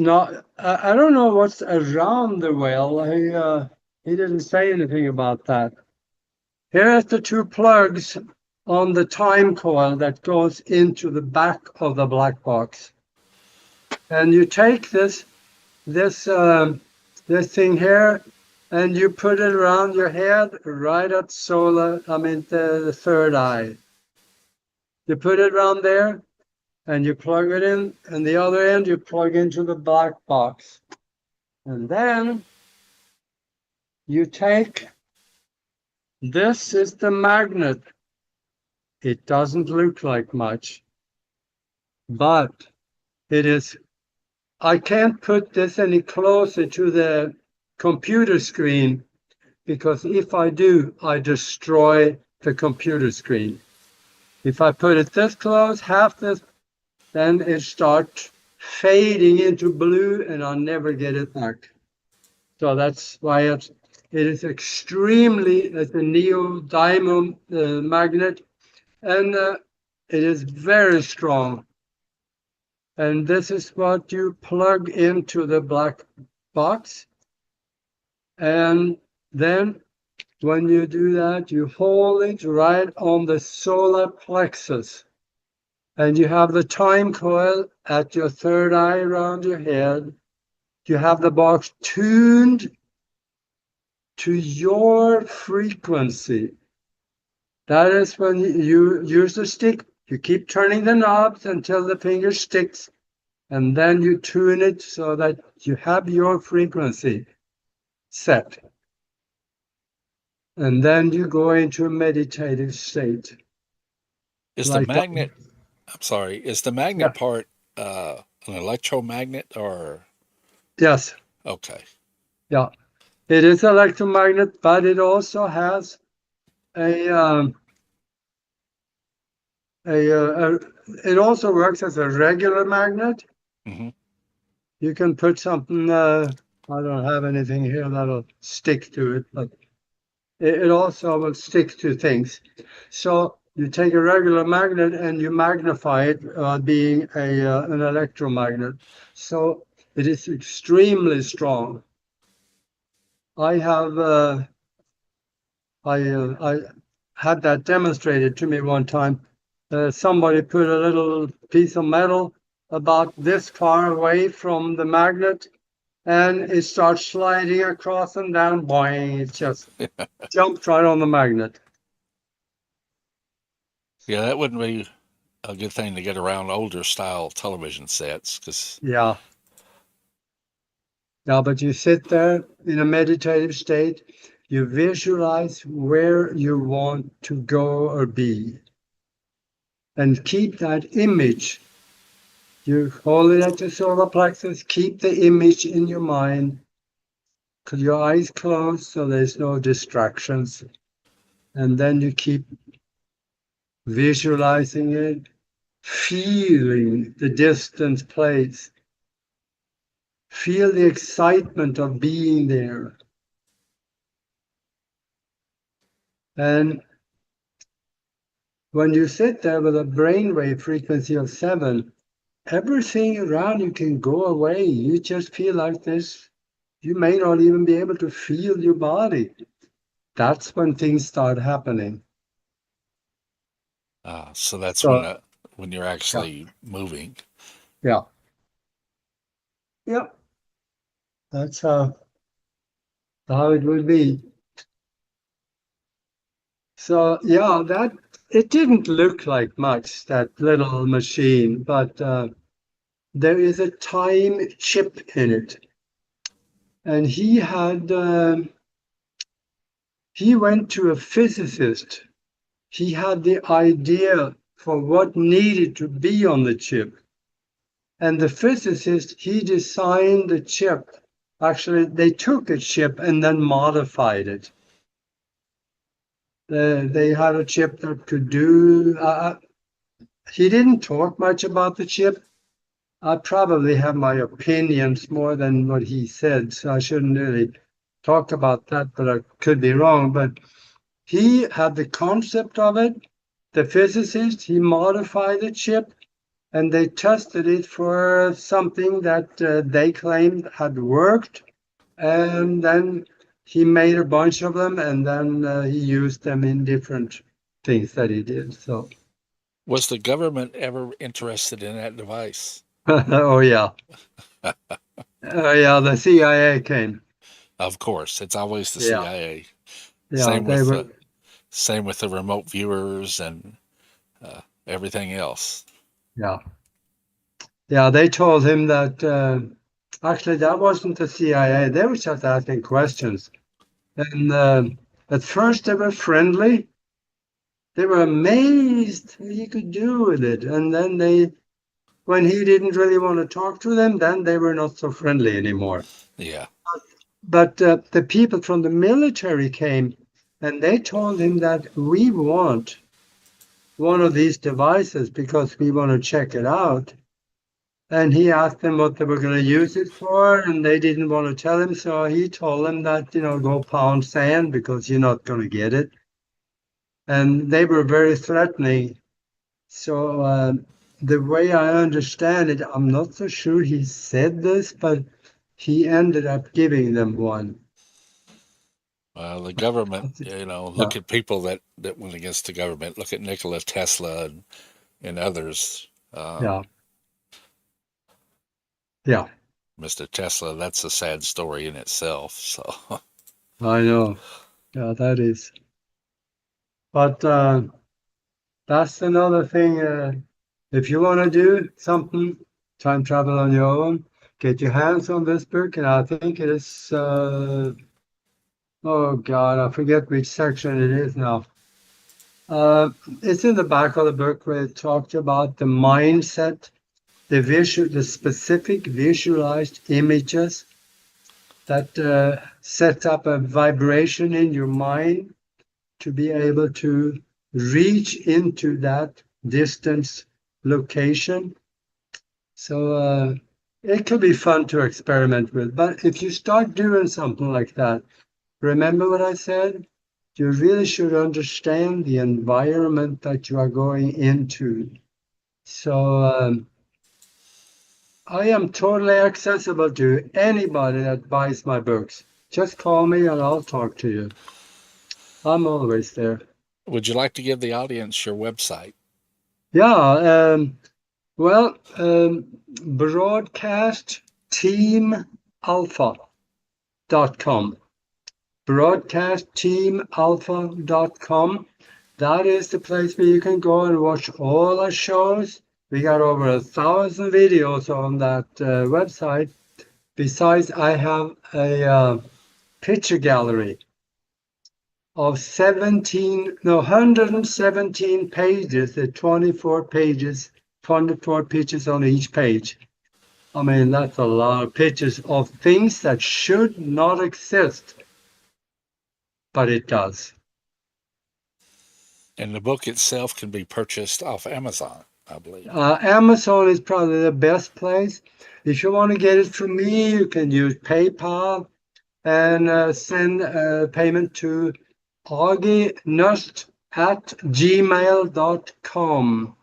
I don't know what's around the well. He didn't say anything about that. Here's the two plugs on the time coil that goes into the back of the black box. And you take this thing here, and you put it around your head, right at the third eye. You put it around there, and you plug it in, and the other end you plug into the black box. And then you take, this is the magnet. It doesn't look like much, but it is. I can't put this any closer to the computer screen, because if I do, I destroy the computer screen. If I put it this close, half this, then it starts fading into blue and I'll never get it back. So that's why it is extremely, it's a neodymium magnet, and it is very strong. And this is what you plug into the black box. And then when you do that, you hold it right on the solar plexus. And you have the time coil at your third eye around your head. You have the box tuned to your frequency. That is when you use the stick. You keep turning the knobs until the finger sticks, and then you tune it so that you have your frequency set. And then you go into a meditative state. Is the magnet, I'm sorry, is the magnet part an electromagnet or? Yes. Okay. Yeah, it is electromagnet, but it also has it also works as a regular magnet. Mm-hmm. You can put something, I don't have anything here that'll stick to it, but it also will stick to things. So you take a regular magnet and you magnify it, being an electromagnet. So it is extremely strong. I have, I had that demonstrated to me one time. Somebody put a little piece of metal about this far away from the magnet, and it starts sliding across and down. Boing! It just jumped right on the magnet. Yeah, that wouldn't be a good thing to get around older style television sets, because Yeah, but you sit there in a meditative state, you visualize where you want to go or be, and keep that image. You hold it at your solar plexus, keep the image in your mind, with your eyes closed so there's no distractions. And then you keep visualizing it, feeling the distant place. Feel the excitement of being there. And when you sit there with a brainwave frequency of 7, everything around you can go away. You just feel like this. You may not even be able to feel your body. That's when things start happening. So that's when you're actually moving. Yeah. Yep. That's how it would be. So yeah, that it didn't look like much, that little machine, but there is a time chip in it. And he went to a physicist. he had the idea for what needed to be on the chip. And the physicist, he designed the chip. Actually, they took a chip and then modified it. They had a chip that could do... he didn't talk much about the chip. I probably have my opinions more than what he said, so I shouldn't really talk about that, but I could be wrong. But he had the concept of it. The physicist, he modified the chip, and they tested it for something that they claimed had worked. And then he made a bunch of them, and then he used them in different things that he did. So, Was the government ever interested in that device? oh yeah, the CIA came. Of course, it's always the Yeah. CIA. Yeah, Same with the remote viewers and everything else. Yeah. Yeah, they told him that actually that wasn't the CIA. They were just asking questions. And at first they were friendly. They were amazed what he could do with it. And then when he didn't really want to talk to them, then they were not so friendly anymore. Yeah. But the people from the military came and they told him that we want one of these devices because we want to check it out. And he asked them what they were going to use it for, and they didn't want to tell him. So he told them that, go pound sand because you're not going to get it. And they were very threatening. So the way I understand it, I'm not so sure he said this, but he ended up giving them one. The government, look at people that went against the government. Look at Nikola Tesla and others. Yeah. Mr. Tesla, that's a sad story in itself. So I know. Yeah, that is. But that's another thing. If you want to do something, time travel on your own, get your hands on this book. And I think it is, oh God, I forget which section it is now. It's in the back of the book where it talked about the mindset, the specific visualized images that set up a vibration in your mind to be able to reach into that distance location. So it could be fun to experiment with. But if you start doing something like that, remember what I said? You really should understand the environment that you are going into. So I am totally accessible to anybody that buys my books. Just call me and I'll talk to you. I'm always there. Would you like to give the audience your website? Yeah. broadcastteamalpha.com. broadcastteamalpha.com. That is the place where you can go and watch all our shows. We got over 1,000 videos on that website. Besides, I have a picture gallery of 117 pages, the 24 pages, 24 pictures on each page. I mean, that's a lot of pictures of things that should not exist, but it does. And the book itself can be purchased off Amazon, I believe. Amazon is probably the best place. If you want to get it from me, you can use PayPal and send payment to augienust@gmail.com.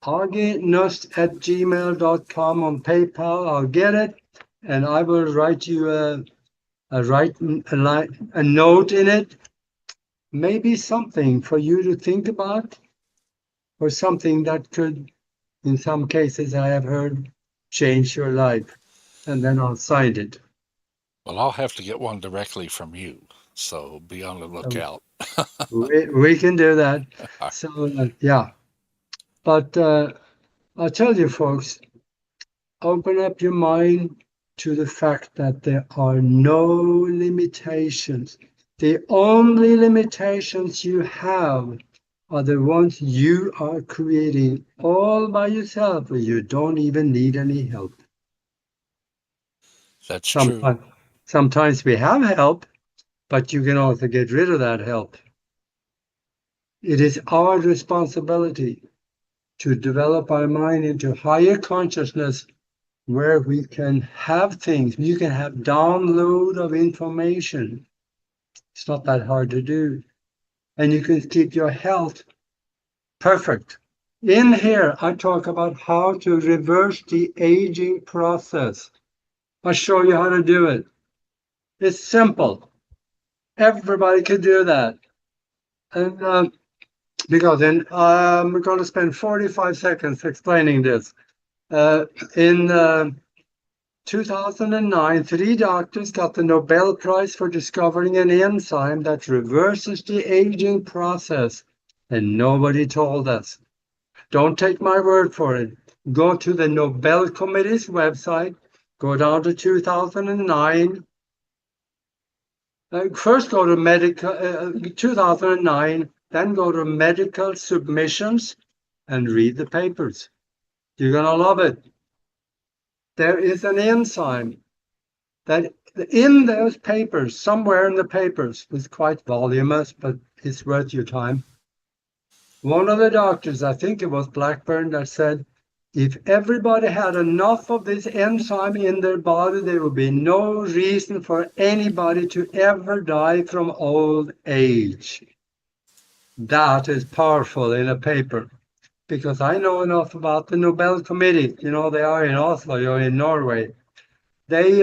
augienust@gmail.com on PayPal. I'll get it, and I will write you a note in it. Maybe something for you to think about, or something that could, in some cases I have heard, change your life. And then I'll sign it. Well, I'll have to get one directly from you, so be on the lookout. We can do that. So, yeah. But I'll tell you, folks, open up your mind to the fact that there are no limitations. The only limitations you have are the ones you are creating all by yourself, where you don't even need any help. That's true. Sometimes we have help, but you can also get rid of that help. It is our responsibility to develop our mind into higher consciousness, where we can have things, you can have download of information. It's not that hard to do. And you can keep your health perfect. In here, I talk about how to reverse the aging process. I'll show you how to do it. It's simple. Everybody can do that. And because then we're going to spend 45 seconds explaining this. In 2009, 3 doctors got the Nobel Prize for discovering an enzyme that reverses the aging process, and nobody told us. Don't take my word for it. Go to the Nobel Committee's website, go down to 2009. First go to medical 2009, then go to medical submissions and read the papers. You're going to love it. There is an enzyme that in those papers, somewhere in the papers, it's quite voluminous, but it's worth your time. One of the doctors, I think it was Blackburn, that said, if everybody had enough of this enzyme in their body, there would be no reason for anybody to ever die from old age. That is powerful in a paper, because I know enough about the Nobel Committee. You know, they are in Oslo, you're in Norway. They,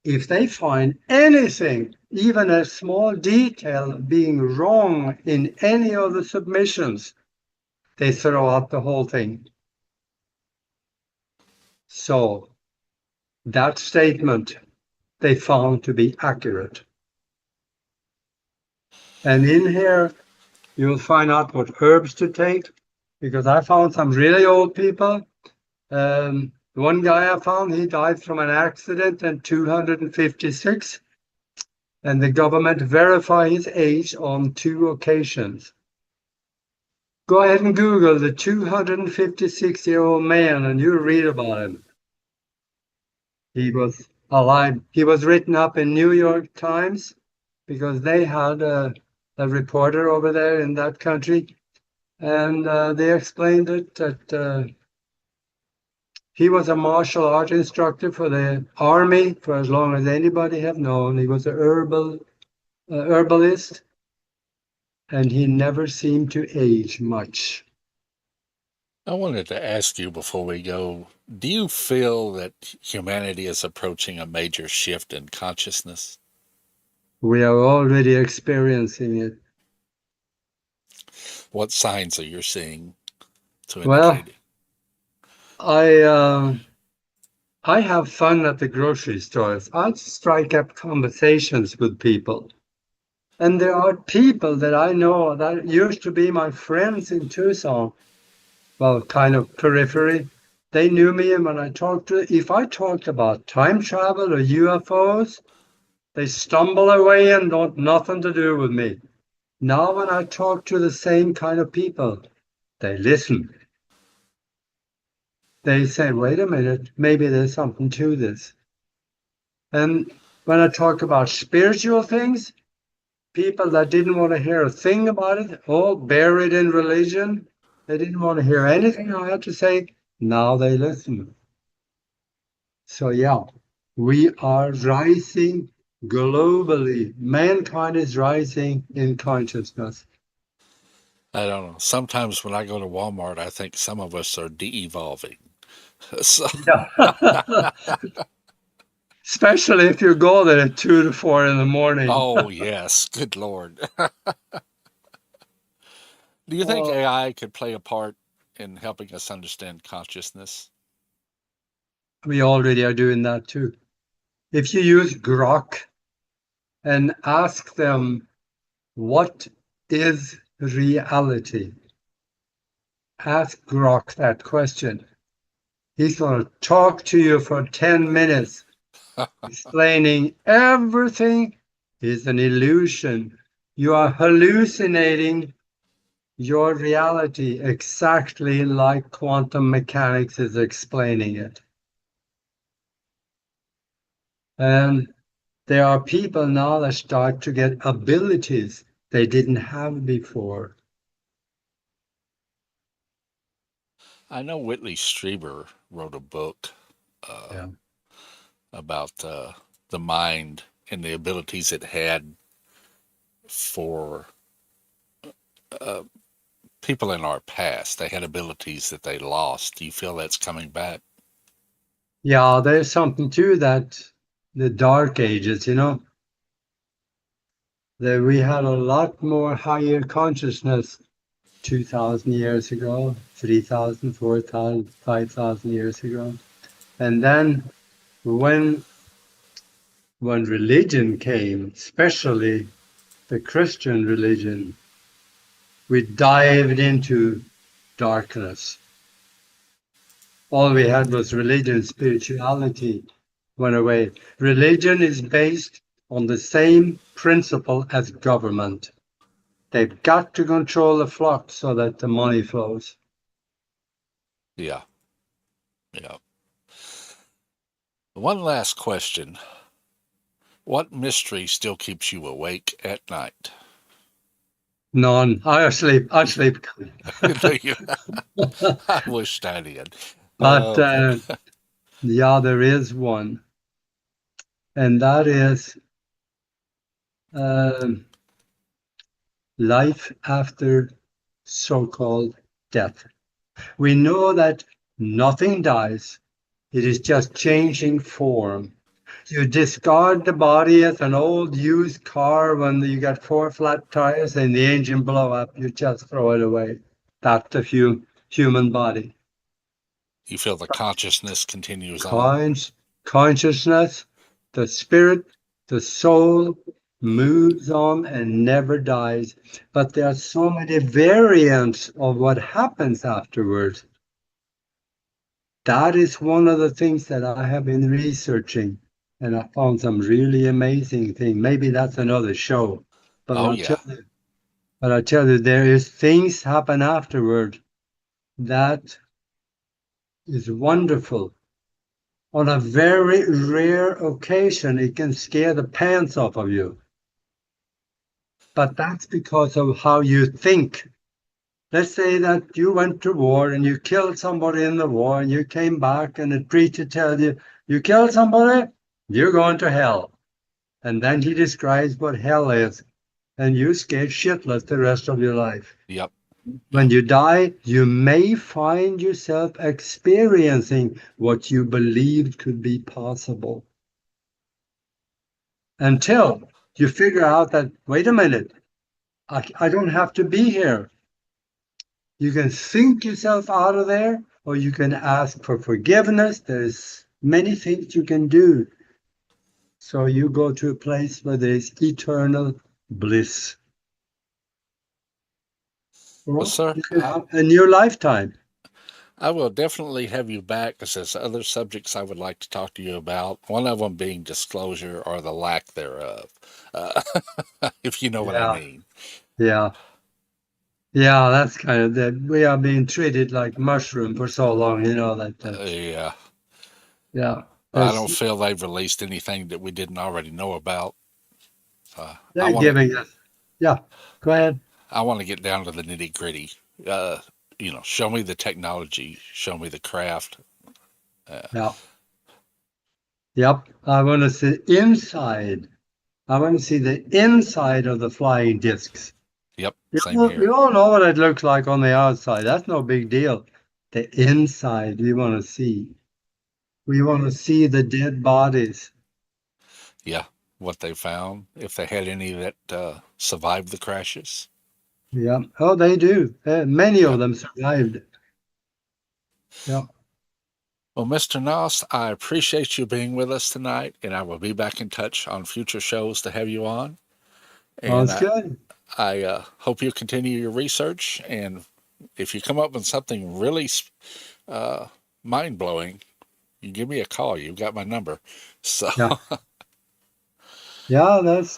if they find anything, even a small detail being wrong in any of the submissions, they throw out the whole thing. So that statement they found to be accurate. And in here, you'll find out what herbs to take, because I found some really old people. One guy I found, he died from an accident in 256, and the government verified his age on 2 occasions. Go ahead and Google the 256-year-old man, and you read about him. He was alive. He was written up in New York Times, because they had a reporter over there in that country, and they explained it that he was a martial art instructor for the army for as long as anybody have known. He was an herbalist, and he never seemed to age much. I wanted to ask you before we go, do you feel that humanity is approaching a major shift in consciousness? We are already experiencing it. What signs are you seeing to indicate Well, it? I have fun at the grocery stores. I strike up conversations with people. And there are people that I know that used to be my friends in Tucson, well, kind of periphery. They knew me, and when I talked if I talked about time travel or UFOs, they stumble away and want nothing to do with me. Now when I talk to the same kind of people, they listen. They say, wait a minute, maybe there's something to this. And when I talk about spiritual things, people that didn't want to hear a thing about it, all buried in religion, they didn't want to hear anything I had to say, now they listen. So yeah, we are rising globally. Mankind is rising in consciousness. I don't know. Sometimes when I go to Walmart, I think some of us are de-evolving. So, Yeah. Especially if you go there at 2 to 4 in the morning. oh, yes. Good Lord. Do you think AI could play a part in helping us understand consciousness? We already are doing that too. If you use Grok and ask them, what is reality? Ask Grok that question. He's going to talk to you for 10 minutes, explaining everything is an illusion. You are hallucinating your reality exactly like quantum mechanics is explaining it. And there are people now that start to get abilities they didn't have before. I know Whitley Strieber wrote a book Yeah. about the mind and the abilities it had for people in our past. They had abilities that they lost. Do you feel that's coming back? Yeah, there's something to that. The dark ages, that we had a lot more higher consciousness 2,000 years ago, 3,000, 4,000, 5,000 years ago. And then when religion came, especially the Christian religion, we dived into darkness. All we had was religion, spirituality went away. Religion is based on the same principle as government. They've got to control the flock so that the money flows. Yeah. Yeah. One last question. What mystery still keeps you awake at night? None. I sleep. Do you? I wish I did. But yeah, there is one. And that is life after so-called death. We know that nothing dies. It is just changing form. You discard the body as an old used car when you got 4 flat tires and the engine blow up. You just throw it away. That's the human body. You feel the consciousness continues on? Consciousness, the spirit, the soul moves on and never dies. But there are so many variants of what happens afterwards. That is one of the things that I have been researching, and I found some really amazing things. Maybe that's another show, but I tell you, there is things happen afterward that is wonderful. On a very rare occasion, it can scare the pants off of you. But that's because of how you think. Let's say that you went to war and you killed somebody in the war and you came back and the preacher tells you, you killed somebody, you're going to hell. And then he describes what hell is. And you scared shitless the rest of your life. Yep. When you die, you may find yourself experiencing what you believed could be possible. Until you figure out that, wait a minute, I don't have to be here. You can think yourself out of there, or you can ask for forgiveness. There's many things you can do. So you go to a place where there's eternal bliss. Well, sir, in your lifetime. I will definitely have you back because there's other subjects I would like to talk to you about. One of them being disclosure or the lack thereof, if you know what I mean. Yeah. Yeah, that's kind of that. We are being treated like mushroom for so long, that. Yeah. Yeah. I don't feel they've released anything that we didn't already know about. They're giving us. Yeah. Go ahead. I want to get down to the nitty gritty. Show me the technology, show me the craft. Yeah. Yep. I want to see inside. I want to see the inside of the flying discs. Yep. Same here. We all know what it looks like on the outside. That's no big deal. The inside we want to see. We want to see the dead bodies. Yeah. What they found, if they had any that survived the crashes. Yeah. Oh, they do. Many of them survived. Yeah. Well, Mr. Noss, I appreciate you being with us tonight, and I will be back in touch on future shows to have you on. And Sounds good. I hope you continue your research, and if you come up with something really mind-blowing, you give me a call. You've got my number. So yeah, that's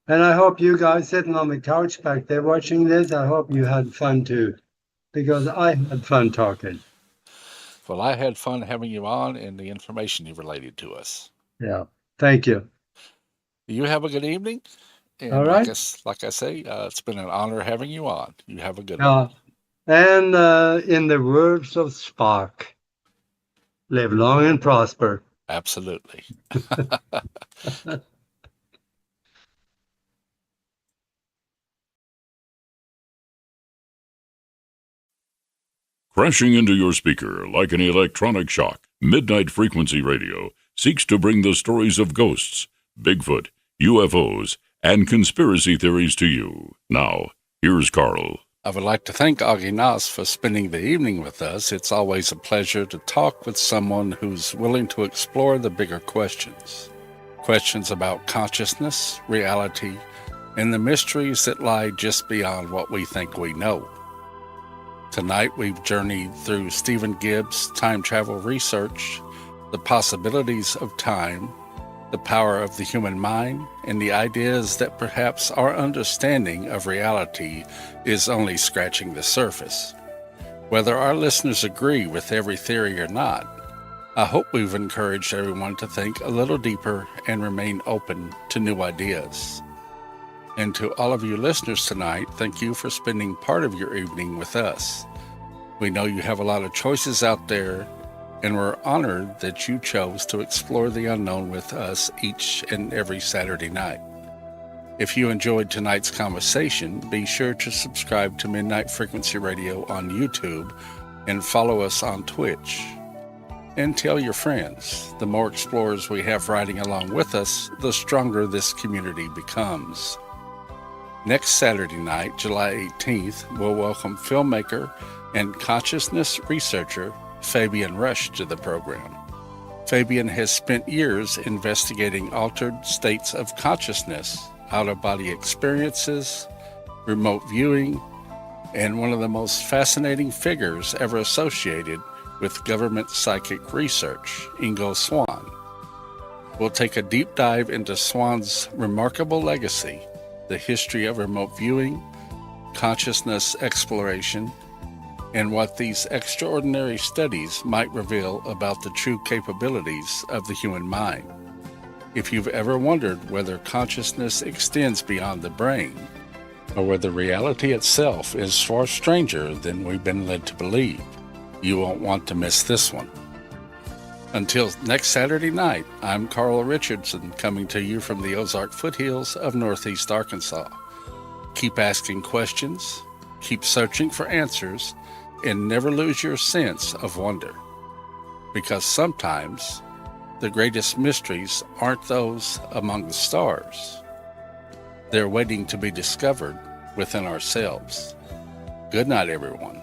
And I hope you guys sitting on the couch back there watching this, I hope you had fun too, because I had fun talking. Well, I had fun having you on and the information you related to us. Yeah. Thank you. You have a good evening. And All right. like I say, it's been an honor having you on. You have a good one. And in the words of Spock, live long and prosper. Absolutely. Crashing into your speaker like an electronic shock, Midnight Frequency Radio seeks to bring the stories of ghosts, Bigfoot, UFOs, and conspiracy theories to you. Now, here's Carl. I would like to thank Augie Nas for spending the evening with us. It's always a pleasure to talk with someone who's willing to explore the bigger questions. Questions about consciousness, reality, and the mysteries that lie just beyond what we think we know. Tonight, we've journeyed through Stephen Gibbs' time travel research, the possibilities of time, the power of the human mind, and the ideas that perhaps our understanding of reality is only scratching the surface. Whether our listeners agree with every theory or not, I hope we've encouraged everyone to think a little deeper and remain open to new ideas. And to all of you listeners tonight, thank you for spending part of your evening with us. We know you have a lot of choices out there, and we're honored that you chose to explore the unknown with us each and every Saturday night. If you enjoyed tonight's conversation, be sure to subscribe to Midnight Frequency Radio on YouTube and follow us on Twitch. And tell your friends. The more explorers we have riding along with us, the stronger this community becomes. Next Saturday night, July 18th, we'll welcome filmmaker and consciousness researcher Fabian Rush to the program. Fabian has spent years investigating altered states of consciousness, out-of-body experiences, remote viewing, and one of the most fascinating figures ever associated with government psychic research, Ingo Swann. We'll take a deep dive into Swann's remarkable legacy, the history of remote viewing, consciousness exploration, and what these extraordinary studies might reveal about the true capabilities of the human mind. If you've ever wondered whether consciousness extends beyond the brain, or whether reality itself is far stranger than we've been led to believe, you won't want to miss this one. Until next Saturday night, I'm Carl Richardson, coming to you from the Ozark foothills of Northeast Arkansas. Keep asking questions, keep searching for answers, and never lose your sense of wonder. Because sometimes the greatest mysteries aren't those among the stars. They're waiting to be discovered within ourselves. Good night, everyone.